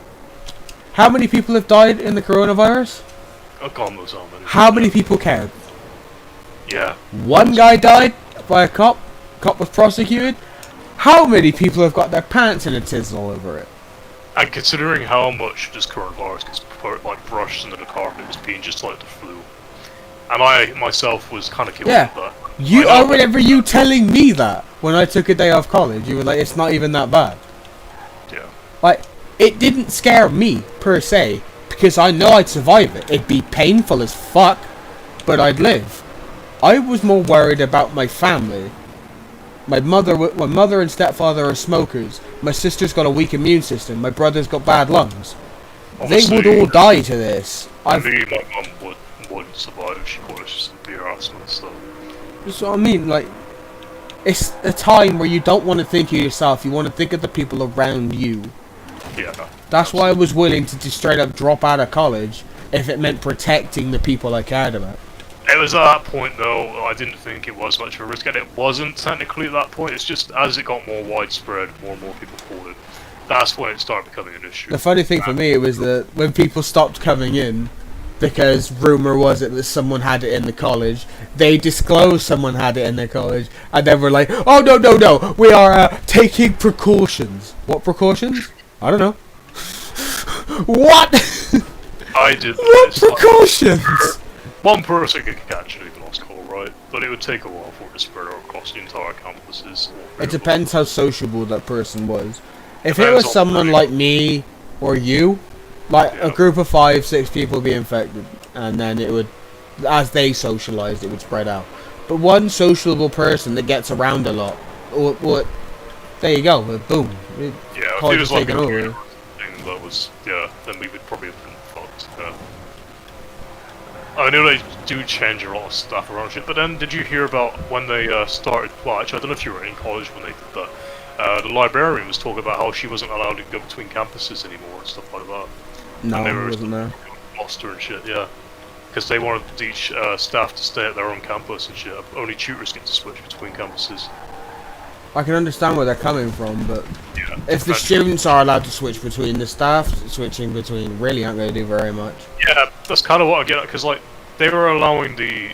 How many people have died in the coronavirus? Oh, God knows how many. How many people cared? Yeah. One guy died by a cop. Cop was prosecuted. How many people have got their pants in a tizzle over it? And considering how much this coronavirus gets like brushed into the carpet as being just like the flu, and I myself was kind of guilty of that. I remember you telling me that when I took a day off college. You were like, "It's not even that bad." Yeah. Like, it didn't scare me per se because I know I'd survive it. It'd be painful as fuck, but I'd live. I was more worried about my family. My mother and stepfather are smokers. My sister's got a weak immune system. My brother's got bad lungs. Honestly, they would all die to this. My mum wouldn't survive. She got severe asthma and stuff. That's what I mean. Like, it's a time where you don't want to think of yourself. You want to think of the people around you. Yeah. That's why I was willing to just straight up drop out of college if it meant protecting the people I cared about. It was at that point, though, I didn't think it was much of a risk, and it wasn't technically at that point. It's just as it got more widespread, more and more people called it. That's when it started becoming an issue. The funny thing for me was that when people stopped coming in, because rumor was it that someone had it in the college, they disclosed someone had it in their college, and then were like, "Oh no, we are taking precautions." What precautions? I don't know. What? I did What this. precautions? One person could catch it if it lost call, right? But it would take a while for it to spread across the entire campuses. It depends how sociable that person was. If it Depends was on someone the- like me or you, like a Yeah. group of 5, 6 people would be infected, and then it would, as they socialized, it would spread out. But one sociable person that gets around a lot, what? There you go. Boom. Yeah, if College it was is like a taken over. thing that was, yeah, then we would probably have been fucked. Yeah. I know they do change a lot of stuff around shit, but then did you hear about when they started? Well, actually, I don't know if you were in college when they did that. The librarian was talking about how she wasn't allowed to go between campuses anymore and stuff like that. No, And they it were wasn't there. lost her and shit, yeah. Because they wanted to teach staff to stay at their own campus and shit. Only tutors get to switch between campuses. I can understand where they're coming from, but Yeah. if the And- students are allowed to switch between, the staff switching between really aren't going to do very much. Yeah, that's kind of what I get at, because like they were allowing the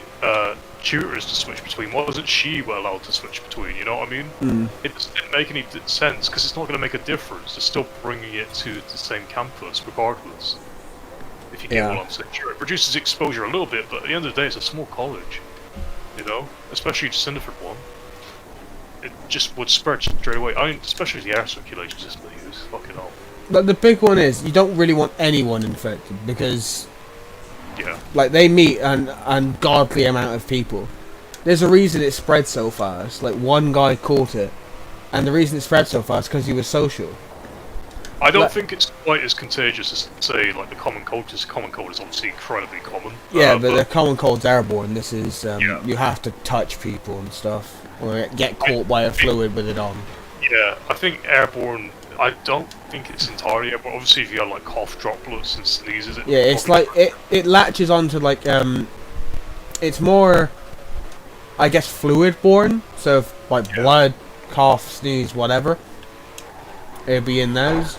tutors to switch between. Why wasn't she allowed to switch between? You know what I mean? Mm. It just didn't make any sense because it's not going to make a difference. They're still bringing it to the same campus regardless. If you get Yeah. what I'm saying, sure, it reduces exposure a little bit, but at the end of the day, it's a small college. You know, especially the Cinderford one. It just would spread straight away. I mean, especially the air circulation system they use. Fucking hell. But the big one is, you don't really want anyone infected, because Yeah. like they meet an ungodly amount of people. There's a reason it spread so fast. Like one guy caught it, and the reason it spread so fast because he was social. I don't Like- think it's quite as contagious as, say, like the common cold. Just common cold is obviously incredibly common. Yeah, but the common cold's airborne. This is Yeah. you have to touch people and stuff, or get caught by a fluid with it on. Yeah, I think airborne. I don't think it's entirely airborne. Obviously, if you have like cough droplets and sneezes, Yeah, it's like it latches onto like it's more, I guess, fluid borne. So if, like Yeah. blood, cough, sneeze, whatever, it'd be in those.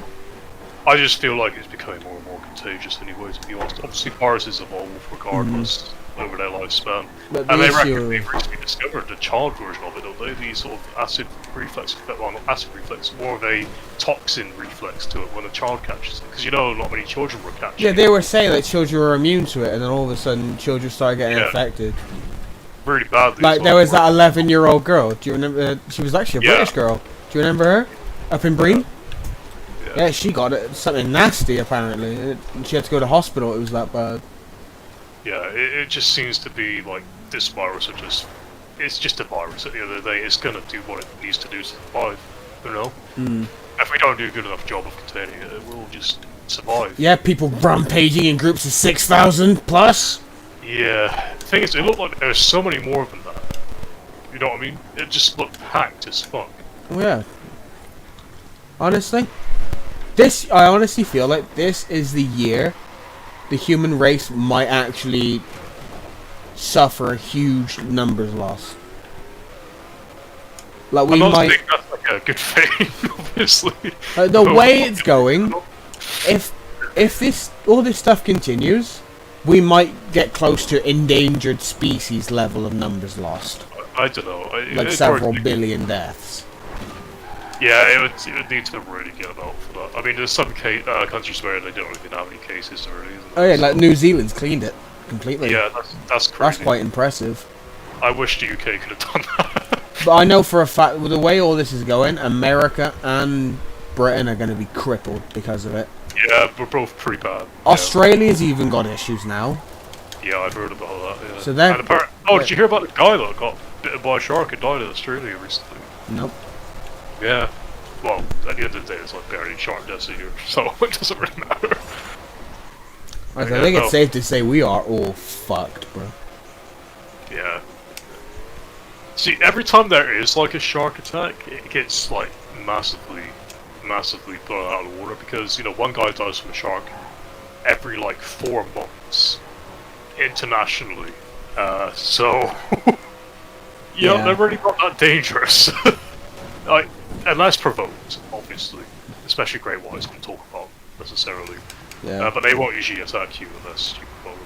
I just feel like it's becoming more and more contagious anyway, to be honest. Obviously, viruses evolve regardless over their lifespan. But And the they reckon issue, they've recently discovered the child version of it, don't they? The sort of acid reflex, well, not acid reflex, more of a toxin reflex to it when a child catches it. Because you know, not many children were catching yeah, it. they were saying that children were immune to it, and then all of a sudden children started getting Yeah. infected. Really badly. Like as there well. was that 11-year-old girl. Do you remember? She was actually a Yeah. British girl. Do you remember her? Up in Breen? Yeah. Yeah, she got it. Something nasty apparently. And she had to go to hospital. It was that bad. Yeah, it just seems to be like this virus are just. It's just a virus at the end of the day. It's gonna do what it needs to do to survive. You know? If we don't do a good enough job of containing it, it will just survive. Yeah, people rampaging in groups of 6,000 plus. Yeah. The thing is, it looked like there's so many more than that. You know what I mean? It just looked packed as fuck. Oh, yeah. Honestly, I honestly feel like this is the year the human race might actually suffer a huge numbers loss. Like we I'm not might, saying that's like a good thing, obviously. like, the way it's going, if all this stuff continues, we might get close to endangered species level of numbers lost, I don't know. like it's several hard to- billion deaths. Yeah, it would need to really get about for that. I mean, there's some countries where they don't even have any cases already. Isn't Oh yeah, there? like New Zealand's cleaned it completely. Yeah, that's crazy. That's quite impressive. I wish the UK could have done that. But I know for a fact, with the way all this is going, America and Britain are going to be crippled because of it. Yeah, we're both pretty bad. Australia's even got issues now. Yeah, I've heard about that. Yeah. So then- oh, did you hear about the guy that got bitten by a shark and died in Australia recently? Nope. Yeah. Well, at the end of the day, it's like barely shark deaths here, so it doesn't really matter. I Yeah, think no. it's safe to say we are all fucked, bro. Yeah. See, every time there is like a shark attack, it gets like massively thrown out of the water because, you know, one guy dies from a shark every like 4 months internationally. So, you know, Yeah. they're really not that dangerous. Like, unless provoked, obviously. Especially Great Whites, don't talk about necessarily. Yeah. But they won't usually attack you unless you provoke.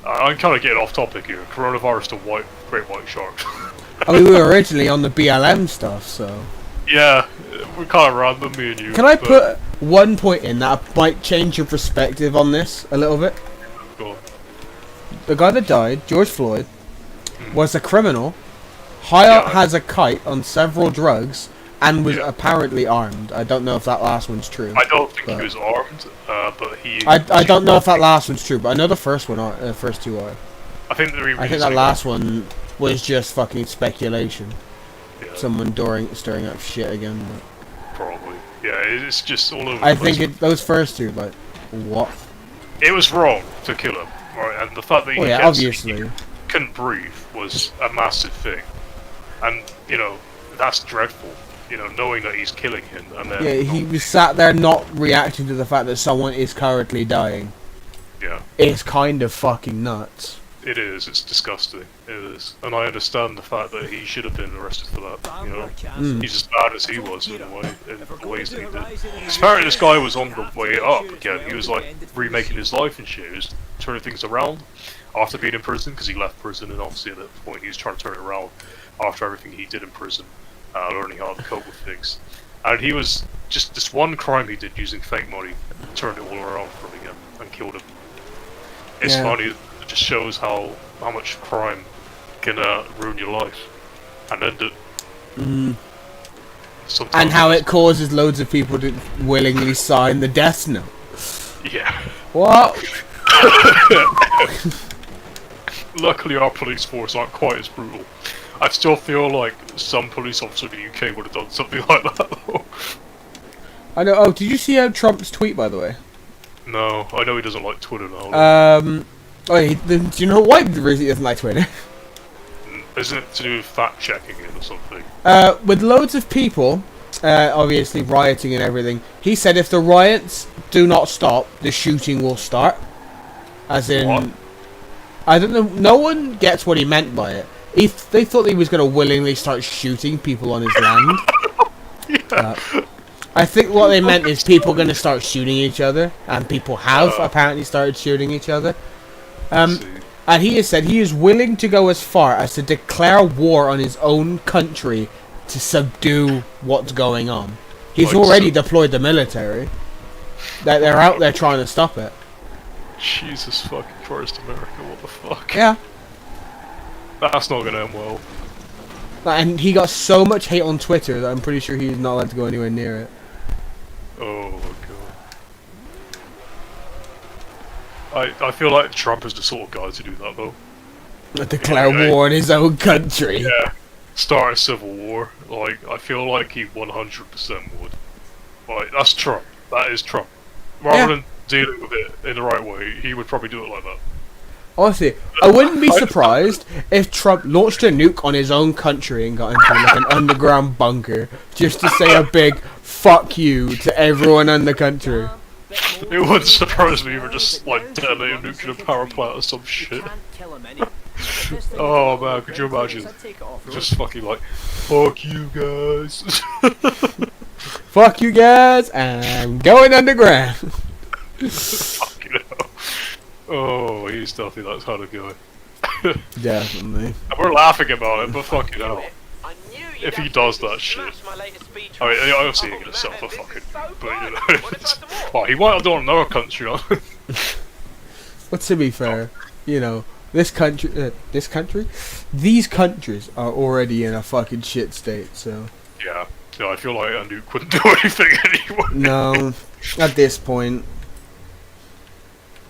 I'm kind of getting off topic here. Coronavirus to great white sharks. I mean, we were originally on the BLM stuff, so. Yeah, we're kind of random, me and you. Can I but- put one point in that might change your perspective on this a little bit? Go on. The guy that died, George Floyd, was a criminal, high Yeah. up, has a kite on several drugs, and was Yeah. apparently armed. I don't know if that last one's true. I don't think But- he was armed, but he. I don't know if that last one's true, but I know the first one are, first two are. I think I think that last one was just fucking speculation. Yeah, Someone stirring up shit again. But probably. Yeah, it's just all over. I the place. think those first two, like, what? It was wrong to kill him, right? And the fact that he Well, yeah, kept- obviously. couldn't breathe was a massive thing, and you know that's dreadful. You know, knowing that he's killing him, and then Yeah, he was sat there not reacting to the fact that someone is currently dying. yeah, It's kind of fucking nuts. it is. It's disgusting. It is, and I understand the fact that he should have been arrested for that. You know, Mm. he's as bad as he was in a way, in the ways that he did. 'Cause apparently, this guy was on the way up again. He was like remaking his life and shit. He was turning things around after being in prison because he left prison, and obviously at that point he was trying to turn it around after everything he did in prison, learning how to cope with things. And he was just this one crime he did using fake money turned it all around for him again and killed him. It's Yeah. funny. It just shows how much crime can ruin your life and end it. Mm. Sometimes And how it's- it causes loads of people to willingly sign the death note. Yeah. What? Luckily, our police force aren't quite as brutal. I still feel like some police officer in the UK would have done something like that, though. I know. Oh, did you see Trump's tweet, by the way? No, I know he doesn't like Twitter now. Do you know why the reason he doesn't like Twitter? Isn't it to do with fact checking it or something? With loads of people, obviously rioting and everything, he said if the riots do not stop, the shooting will start. As in, What? I don't know. No one gets what he meant by it. They thought he was going to willingly start shooting people on his land. I think what they meant is people going to start shooting each other, and people have apparently started shooting each other. See. And he has said he is willing to go as far as to declare war on his own country to subdue what's going on. He's Like already so- deployed the military. They're out there trying to stop it. Jesus fucking Christ, America, what the fuck? Yeah. That's not gonna end well. And he got so much hate on Twitter that I'm pretty sure he's not allowed to go anywhere near it. Oh my god. I feel like Trump is the sort of guy to do that, though. Declare Yeah. war on his own country. Yeah. Start a civil war. Like, I feel like he 100% would. Like, that's Trump. That is Trump. Rather Yeah. than dealing with it in the right way, he would probably do it like that. Honestly, I wouldn't be surprised if Trump launched a nuke on his own country and got into like an underground bunker just to say a big fuck you to everyone in the country. It wouldn't surprise me if we just, like, detonate a nuclear power plant or some shit. Oh man, could you imagine? Just fucking like, fuck you guys. Fuck you guys, I'm going underground. Fucking hell. Oh, he's definitely that kind of guy. Definitely. And we're laughing about it, but fucking hell. I knew you'd If he have does to that shit. smash my latest speech. I mean, obviously he Oh, can himself a man, this fucking is so but you fun. know. Wanna try some more? Well, he might have done another country, huh? But to be fair, you know, these countries are already in a fucking shit state, so. Yeah. Yeah, I feel like a nuke wouldn't do anything anyway. No, at this point.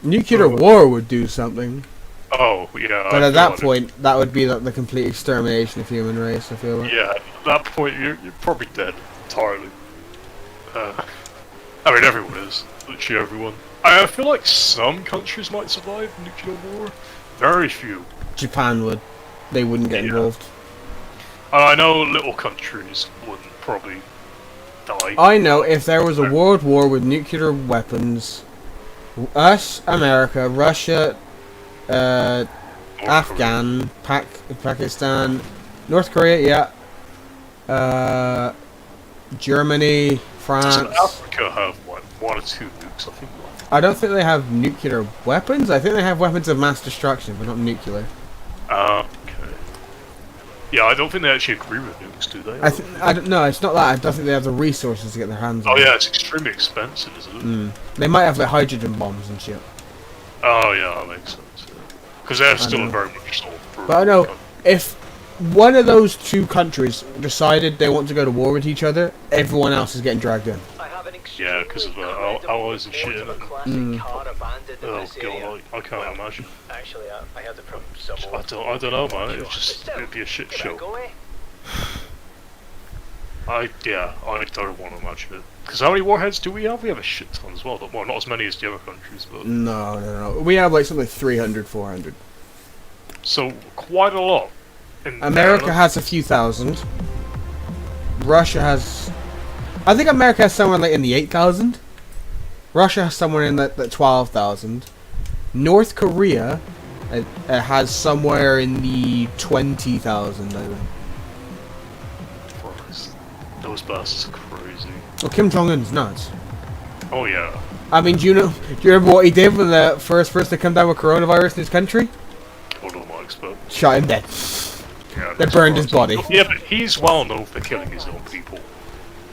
Nuclear war would do something. Oh, yeah. But I at that feel like point, that would be like the complete extermination of human race, I feel like. yeah, at that point you're probably dead entirely. I mean, everyone is. Literally everyone. I feel like some countries might survive nuclear war. Very few. Japan would. They wouldn't get Yeah. involved. I know little countries wouldn't probably die. I know if there was a world war with nuclear weapons, us, America, Russia, Afghan, Pakistan, North Korea, yeah. Germany, France. Doesn't Africa have what, 1 or 2 nukes? I think. I don't think they have nuclear weapons. I think they have weapons of mass destruction, but not nuclear. Okay. Yeah, I don't think they actually agree with nukes, do they? I don't know. It's not that. I don't think they have the resources to get their hands on. Oh it. yeah, it's extremely expensive, isn't it? They might have like hydrogen bombs and shit. Oh yeah, that makes sense. Because they're still know. very much sort of. But I know if one of those two countries decided they want to go to war with each other, everyone else is getting dragged in. I have an Yeah, 'cause of, incredibly allies and report shit, of a innit? classic car abandoned in Oh this god, area. I can't imagine. Actually, I had it from someone. I don't know, man. It'd be a shit show. I don't want to imagine it. Because how many warheads do we have? We have a shit ton as well. Well, not as many as the other countries, but No. We have like something like 300, 400. so quite a lot. America has a few thousand. Russia has... I think America has somewhere like in the 8,000. Russia has somewhere in the 12,000. North Korea has somewhere in the 20,000, I think. Christ, those bastards are crazy. Well, Kim Jong-un's nuts. Oh yeah. I mean, do you remember what he did when the first person to come down with coronavirus in his country? What am I expert? Shot him dead. Yeah, They burned his body. Yeah, but he's well known for killing his own people.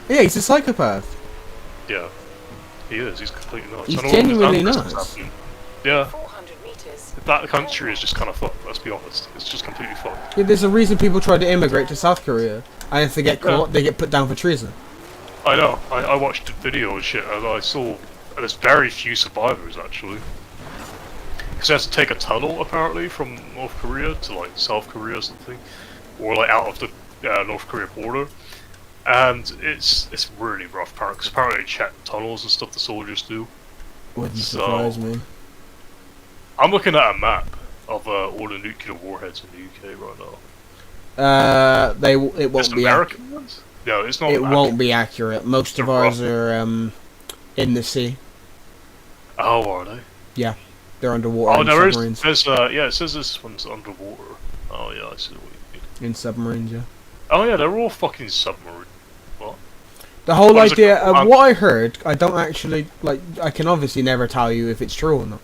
Yeah, he's a psychopath. Yeah, he is. He's completely nuts. He's And all of his genuinely ancestors nuts. have been- Yeah, 400 meters. that country is just kind of fucked. Let's be honest. It's just completely fucked. Yeah, there's a reason people try to immigrate to South Korea, and if they get caught, they get put down for treason. I know. I watched the video and shit, and I saw there's very few survivors actually. Because they have to take a tunnel apparently from North Korea to like South Korea or something, or like out of the North Korea border, and it's really rough. Because apparently they check tunnels and stuff the soldiers do. Wouldn't So- surprise me. I'm looking at a map of all the nuclear warheads in the UK right now. It won't Just be. American ones? No, it's not. It won't be accurate. Most of They're ours are in the sea. Oh, are they? They're underwater Oh, in there is. submarines. There's yeah, it says this one's underwater. Oh yeah, I see what you mean. In submarines, yeah. Oh yeah, they're all fucking submarine. What? The whole What is it idea called? of what I heard, I don't actually like. I can obviously never tell you if it's true or not.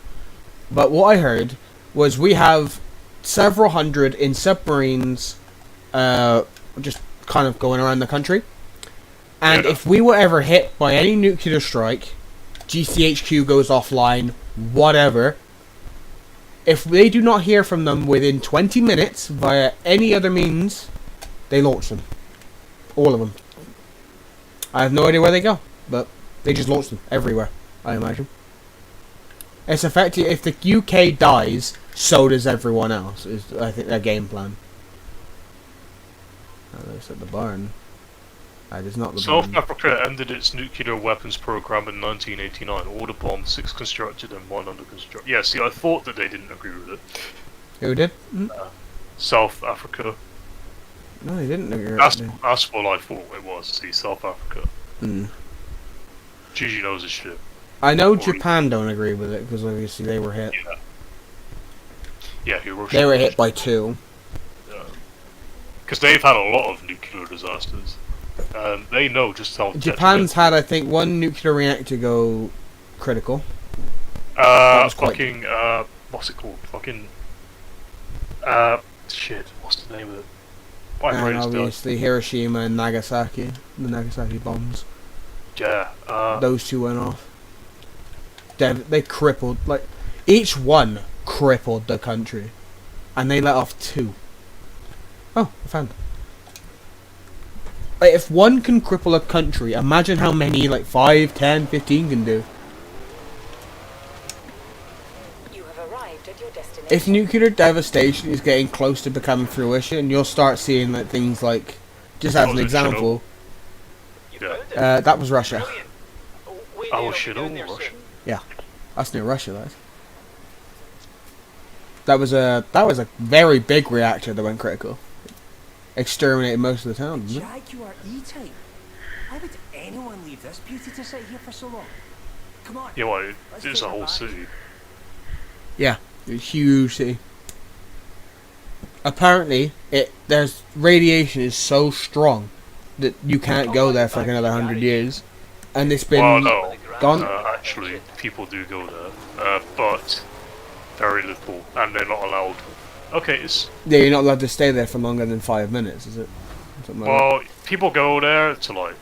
But what I heard was we have several hundred in submarines, just kind of going around the country. And Yeah. if we were ever hit by any nuclear strike, GCHQ goes offline, whatever. If they do not hear from them within 20 minutes via any other means, they launch them. All of them. I have no idea where they go, but they just launch them everywhere, I imagine. It's effective. If the UK dies, so does everyone else, is I think their game plan. Oh, that's at the barn. That is not the South barn. Africa ended its nuclear weapons program in 1989. All the bombs, 6 constructed and 1 under construction. Yeah, see, I thought that they didn't agree with it. Who did? South Africa. No, they didn't agree. That's what I thought it was. See, South Africa. Mm. Gigi knows his shit. I know Or- Japan don't agree with it, because obviously they were hit. Yeah. Yeah, Hiroshima. They were hit by 2. Because they've had a lot of nuclear disasters. They know just how. Japan's had, I think, 1 nuclear reactor go critical. was quite- Fucking. What's it called? Fucking. Shit. What's the name of it? My And brain's dead. obviously Hiroshima and Nagasaki. The Nagasaki bombs. Yeah. Those 2 went off. They crippled, like, each one crippled the country. And they let off 2. Oh, I found it. Like, if 1 can cripple a country, imagine how many, like, 5, 10, 15 can do. You have arrived at your destination. If nuclear devastation is getting close to becoming fruition, you'll start seeing, like, things like, just as an Oh, example, You Yeah. found it? that was Russia. Brilliant. We Oh knew shit! what Oh, we were doing there, Russia. sir. That's near Russia, that is. That was a very big reactor that went critical. Exterminated most of the town, didn't it? Jaguar E-Type? Why would anyone leave this beauty to sit here for so long? Come on. Yeah, well, Let's it's take a her whole back. city. Yeah, it was a huge city. apparently there's radiation is so strong that you can't go there for like another 100 years, and it's been Well, no. gone. Actually, people do go there, but very little, and they're not allowed. Okay, it's Yeah, you're not allowed to stay there for longer than 5 minutes, is it? Something like well, people go there to like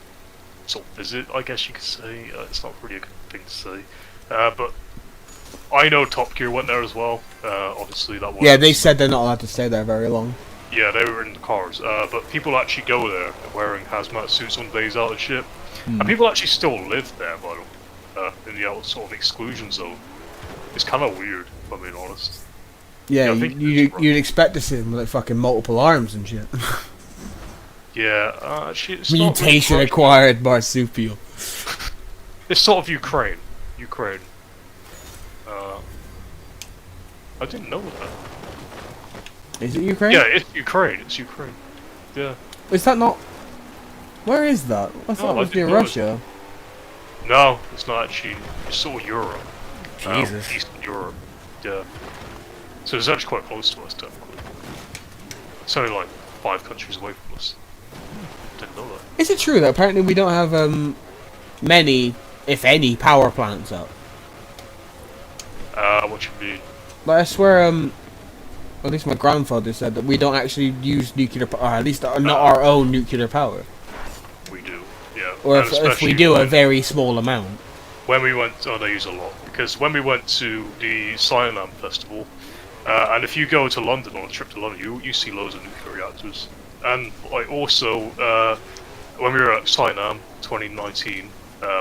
sort of visit, I guess you could say. It's not really a good thing to say, but I know Top Gear went there as well. Obviously, that was that. Yeah, they said they're not allowed to stay there very long. yeah, they were in the cars. But people actually go there wearing hazmat suits on days out and shit, and people actually still live there, by the way, in the sort of exclusion zone. It's kind of weird, if I'm being honest. Yeah, Yeah, I think you'd expect to see them with like fucking multiple arms and shit. Yeah, actually, it's not really Mutation Russia. acquired marsupial. It's sort of Ukraine. I didn't know that. Is it Ukraine? Yeah, it's Ukraine. Yeah. Is that not? Where is that? I thought it I was near didn't know it. Russia. No, it's not actually. It's sort of Europe. Jesus. Eastern Europe. Yeah. So it's actually quite close to us, technically. It's only like 5 countries away from us. Didn't know that. Is it true that apparently we don't have many, if any, power plants up? What you mean? Like I swear, at least my grandfather said that we don't actually use nuclear power, or at least not our own nuclear power. We do. Yeah. Or And if we especially do, a when- very small amount. When we went, oh, they use a lot because when we went to the Cyanam Festival, and if you go to London on a trip to London, you see loads of nuclear reactors, and like also when we were at Cyanam 2019,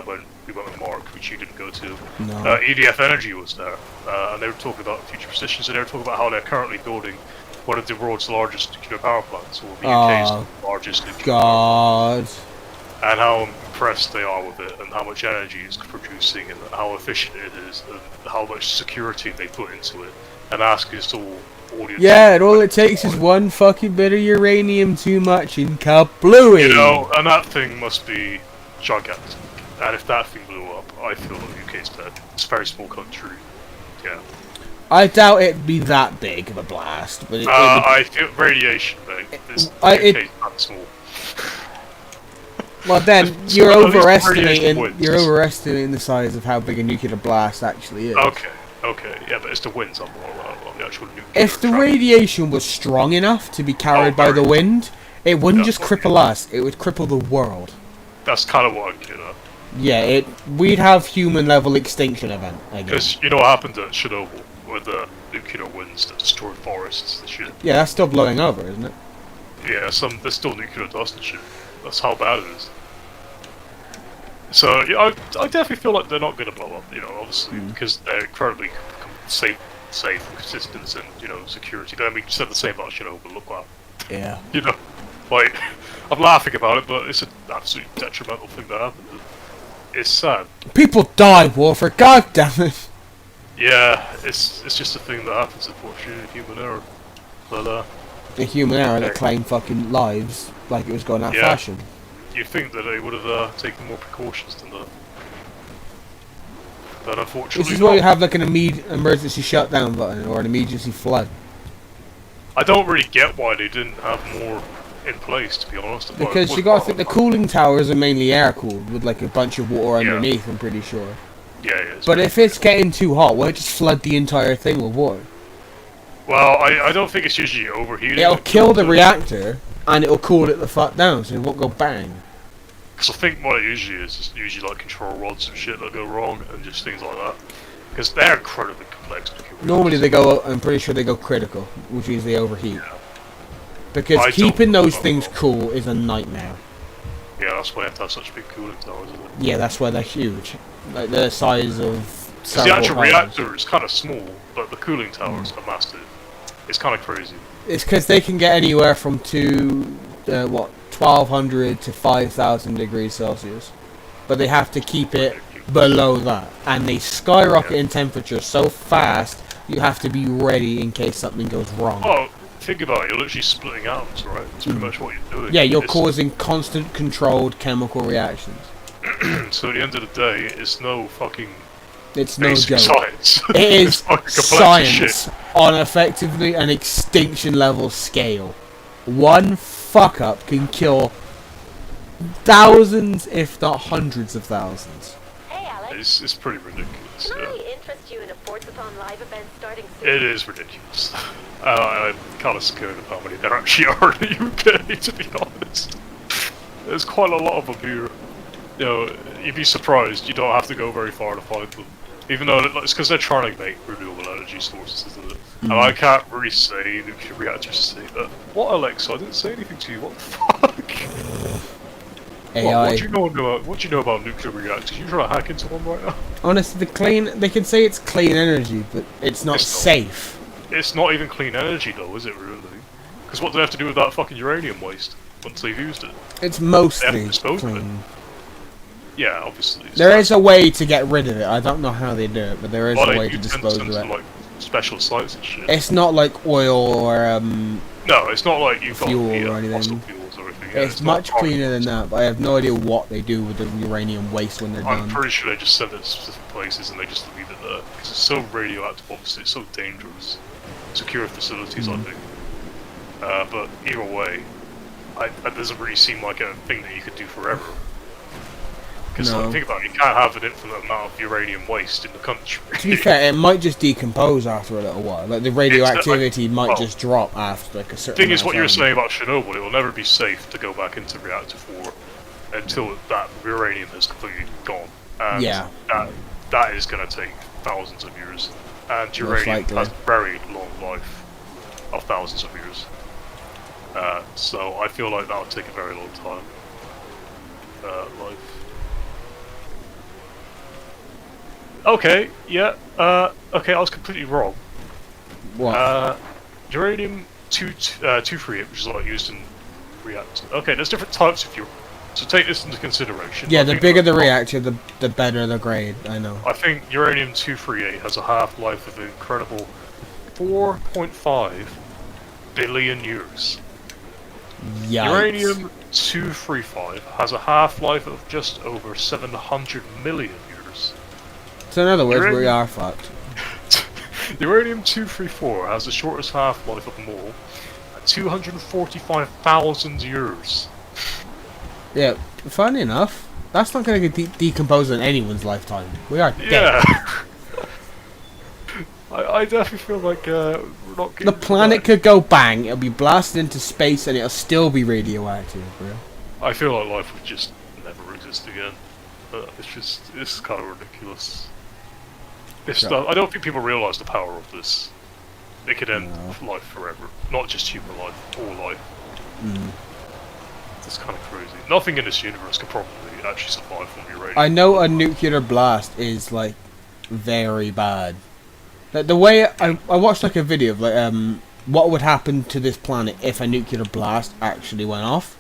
when we went with Mark, which you didn't go to, No. EDF Energy was there, and they were talking about future positions, and they were talking about how they're currently building one of the world's largest nuclear power plants, or the UK's largest nuclear power plant, God. and how impressed they are with it, and how much energy it's producing, and how efficient it is, and how much security they put into it, and ask us all audience. Yeah, and all it takes is one fucking bit of uranium too much and kablooey! You know, and that thing must be gigantic. And if that thing blew up, I feel the UK's dead. It's a very small country. Yeah. I doubt it'd be that big of a blast, but it would. I feel radiation, mate. It's UK's not small. Well, then So you're at least the overestimating. radiation wins. You're overestimating the size of how big a nuclear blast actually is. Okay, yeah, but it's the winds I'm more on the actual nuclear. If the travel. radiation was strong enough to be carried by the wind, it wouldn't just cripple us; it would cripple the world. That's kind of what I'm getting at. Yeah, we'd have human level extinction event again. Because you know what happened at Chernobyl with the nuclear winds that destroyed forests and shit. Yeah, that's still blowing over, isn't it? Yeah, there's still nuclear dust and shit. That's how bad it is. So yeah, I definitely feel like they're not going to blow up. You know, obviously because they're incredibly safe and consistent, and security. But I mean, you said the same about Chernobyl. Look what Yeah. like I'm laughing about it, but it's an absolutely detrimental thing that happened. It's sad. People die, Wolfer. God damn it. Yeah, it's just a thing that happens, unfortunately, human error. But A human error that claimed fucking lives like it was going out of Yeah. fashion. you'd think that they would have taken more precautions than that. But unfortunately, This is why you have like an immediate emergency shutdown button or an emergency flood. I don't really get why they didn't have more in place, to be honest. But Because it you was gotta part think the of cooling towers are mainly air cooled with like a bunch of water Yeah. underneath, I'm pretty sure. Yeah, it's But very- if it's getting too hot, why not just flood the entire thing with water? well, I don't think it's usually overheating. It'll kill the reactor and it'll cool it the fuck down so it won't go bang. Because I think what it usually is usually like control rods and shit that go wrong and just things like that. Because they're incredibly complex. Normally they go, I'm pretty sure they go critical, which means they overheat. Because I don't keeping know those about things that. cool is a nightmare. Yeah, that's why you have to have such big cooling towers, isn't it? Yeah, that's why they're huge. Like the size of Because the several actual houses. reactor is kind of small, but the cooling towers are massive. It's kind of crazy. It's because they can get anywhere from 1200 to 5000 degrees Celsius. But they have to keep it below that. And they skyrocket in temperature so fast, you have to be ready in case something goes wrong. Oh, think about it, you're literally splitting atoms, right? That's pretty much what you're doing. Yeah, you're It's- causing constant controlled chemical reactions. So at the end of the day, it's no fucking It's no basic joke. science. It is It's fucking complex as science. shit. on effectively an extinction level scale. One fuck up can kill thousands, if not hundreds of thousands. Hey, Alex. It's pretty ridiculous. Can Yeah. I interest you in a Forza live event starting soon? It is ridiculous. I'm kind of scared of how many there actually are in the UK, to be honest. There's quite a lot of them here. You know, you'd be surprised. You don't have to go very far to find them. Even though it's because they're trying to make renewable energy sources, isn't it? And I can't really say nuclear reactors say that. What, Alexa? I didn't say anything to you. What the fuck? AI. What do you know about nuclear reactors? You trying to hack into one right now? Honestly, they can say it's clean energy, but it's not It's not. safe. It's not even clean energy, though, is it really? Because what do they have to do with that fucking uranium waste once they've used it? It's They mostly have to dispose of it. clean. Yeah, obviously. There is a way to get rid of it. I don't know how they do it, but there is Well, a they way to do dispose send of them it. to, like, special sites and shit. It's not like oil or No, it's not like you've got fuel the, or anything. fossil fuels or anything. Yeah, it's not much carbon. cleaner than that. But I have no idea what they do with the uranium waste when they're I'm done. pretty sure they just send it to specific places and they just leave it there. Because it's so radioactive, obviously, it's so dangerous. Secure facilities, I think. But either way, it doesn't really seem like a thing that you could do forever. Because No. think about it, you can't have an infinite amount of uranium waste in the country. To be fair, it might just decompose after a little while. Like the radioactivity might well, just drop after like a certain. The thing is, amount what of you were time. saying about Chernobyl, it will never be safe to go back into reactor 4 until that uranium is completely gone. And Yeah. that is going to take thousands of years. And uranium likely. has a very long life of thousands of years. So I feel like that would take a very long time. Life. Okay, yeah, okay, I was completely wrong. What? Uranium 238, which is a lot used in reactors. Okay, there's different types of uranium, so take this into consideration. Yeah, I the think bigger that- the reactor, the better the grade. I know. I think uranium 238 has a half-life of an incredible 4.5 billion years. Yikes. Uranium 235 has a half-life of just over 700 million years. So in other words, we uranium- are fucked. Uranium 234 has the shortest half-life of them all, at 245,000 years. Yeah, funny enough, that's not going to decompose in anyone's lifetime. We are dead. Yeah. I definitely feel like we're not getting The planet could go bang, it'll be blasted into space, and it'll still be radioactive, bro. I feel like life would just never exist again. It's kind of ridiculous. I don't think people realise the power of this. It could end life forever. Not just human life, all life. It's kind of crazy. Nothing in this universe could probably actually survive from uranium. I know a nuclear blast is, like, very bad. Like, the way I watched, like, a video of, like, what would happen to this planet if a nuclear blast actually went off.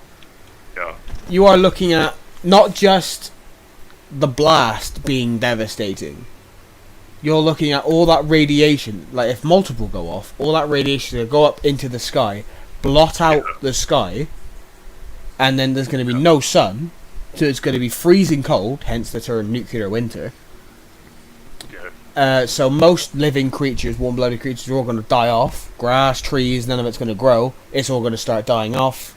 Yeah. You are looking at not just the blast being devastating. You're looking at all that radiation. Like, if multiple go off, all that radiation will go up into the sky, blot out the sky, and then there's going to be no sun, so it's going to be freezing cold, hence the term nuclear winter. Yeah. So most living creatures, warm-blooded creatures, are all going to die off. Grass, trees, none of it's going to grow. It's all going to start dying off.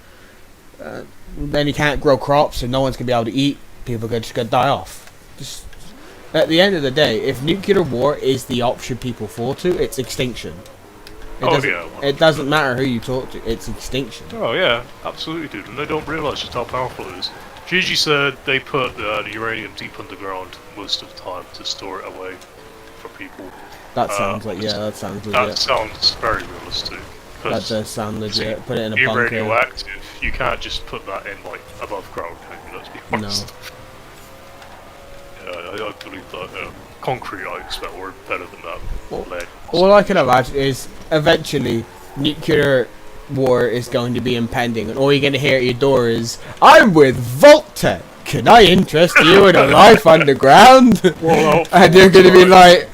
Then you can't grow crops, so no one's going to be able to eat. People are just going to die off. Just, at the end of the day, if nuclear war is the option people fall to, it's extinction. It doesn't matter who you talk to, it's extinction. Oh yeah, absolutely, dude. And they don't realise just how powerful it is. Gigi said they put the uranium deep underground most of the time to store it away for people. That sounds like, yeah, that sounds legit. That sounds very realistic. That does sound legit. Put it in a Be bunker. radioactive. You can't just put that in like above ground. Can you? Let's be honest. Yeah, I believe that. Concrete, I expect, were better than that. Lead. All I can imagine is eventually nuclear war is going to be impending, and all you're going to hear at your door is, "I'm with Voltec. Can I interest you in a life underground?" And you're going to be like,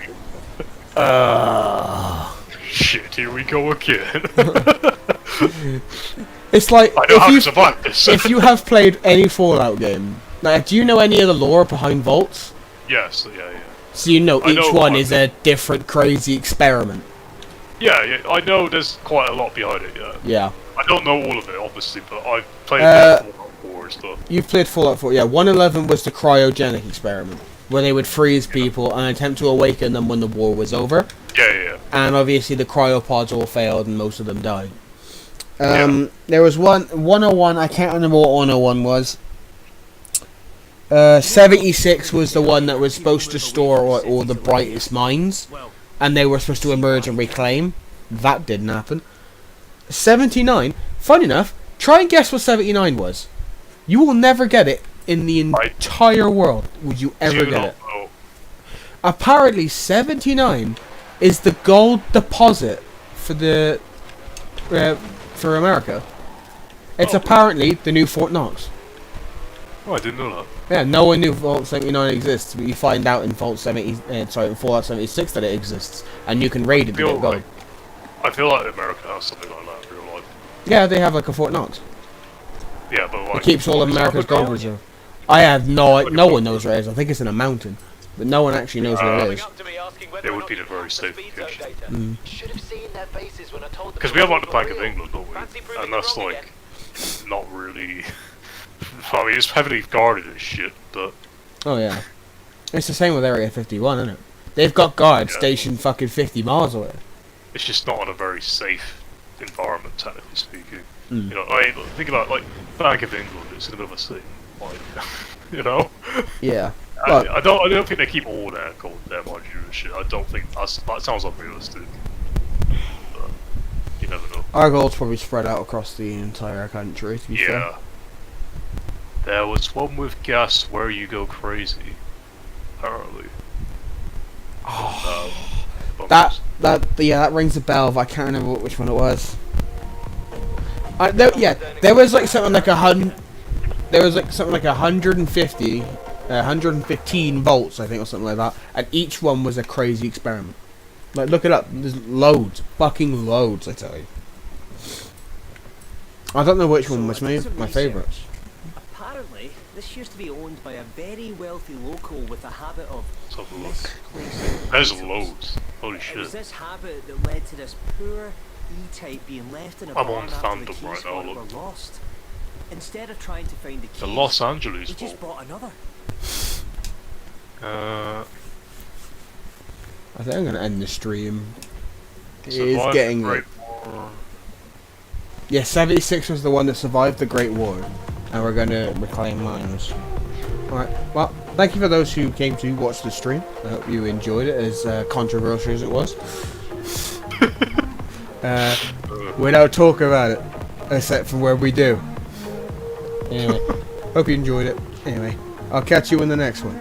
Shit, here we go again. it's like, I know how to survive this. if you have played any Fallout game, like, do you know any of the lore behind Vaults? Yes, yeah. So you know I each know one one. is a different crazy experiment. Yeah, I know there's quite a lot behind it, yeah. Yeah. I don't know all of it, obviously, but I've played Fallout 4 and stuff. You've played Fallout 4. Yeah, 111 was the cryogenic experiment, where they would freeze people and attempt to awaken them when the war was over. Yeah. And obviously the cryopods all failed and most of them died. There was 101, I can't remember what 101 was. 76 was the one that was supposed to store all the brightest minds, and they were supposed to emerge and reclaim. That didn't happen. 79, fun enough, try and guess what 79 was. You will never get it in the entire world. Would you ever get it? Know. Apparently 79 is the gold deposit for the for America. It's apparently the new Fort Knox. Oh, I didn't know that. Yeah, no one knew Vault 79 exists, but you find out in in Fallout 76 that it exists, and you can raid it to get gold. I feel like America has something like that in real life. Yeah, they have like a Fort Knox. Yeah, but like... It keeps all of America's gold reserve. I have no one knows where it is. I think it's in a mountain, but no one actually knows where it is. It would be the very safe location. Should have seen their faces when I told them. Because we have like the Bank of England, don't we? And that's like... not really... I mean, it's heavily guarded and shit, but... Oh yeah. It's the same with Area 51, isn't it? They've got guards stationed fucking 50 miles away. It's just not in a very safe environment, technically speaking. Mm. You know, I mean, think about like Bank of England. It's in a bit of a city, like, you know. Yeah. I don't think they keep all their gold there, mind you, and shit. I don't think that sounds unrealistic. But you never know. Our gold's probably spread out across the entire country. To be fair. Yeah. There was one with gas where you go crazy. Apparently. That rings a bell, but I can't remember which one it was. There was like something like 150, 115 volts, I think, or something like that, and each one was a crazy experiment. Like, look it up. There's loads, fucking loads, I tell you. I don't know which one was my favourite. Apparently, this used to be owned by a very wealthy local with a habit of Let's have a look. misplacing. There's loads. Holy It was shit. this habit that led to this poor E-type being left in a I'm barn on after the fandom keys right now, were look. lost. Instead of trying to find the keys, The Los Angeles he just vault. bought another. I think I'm gonna end the stream. It is Survived getting the late. Great War. Yeah, 76 was the one that survived the Great War, and we're gonna reclaim mines. Alright, well, thank you for those who came to watch the stream. I hope you enjoyed it, as controversial as it was. We don't talk about it, except for where we do. Anyway, hope you enjoyed it. Anyway, I'll catch you in the next one.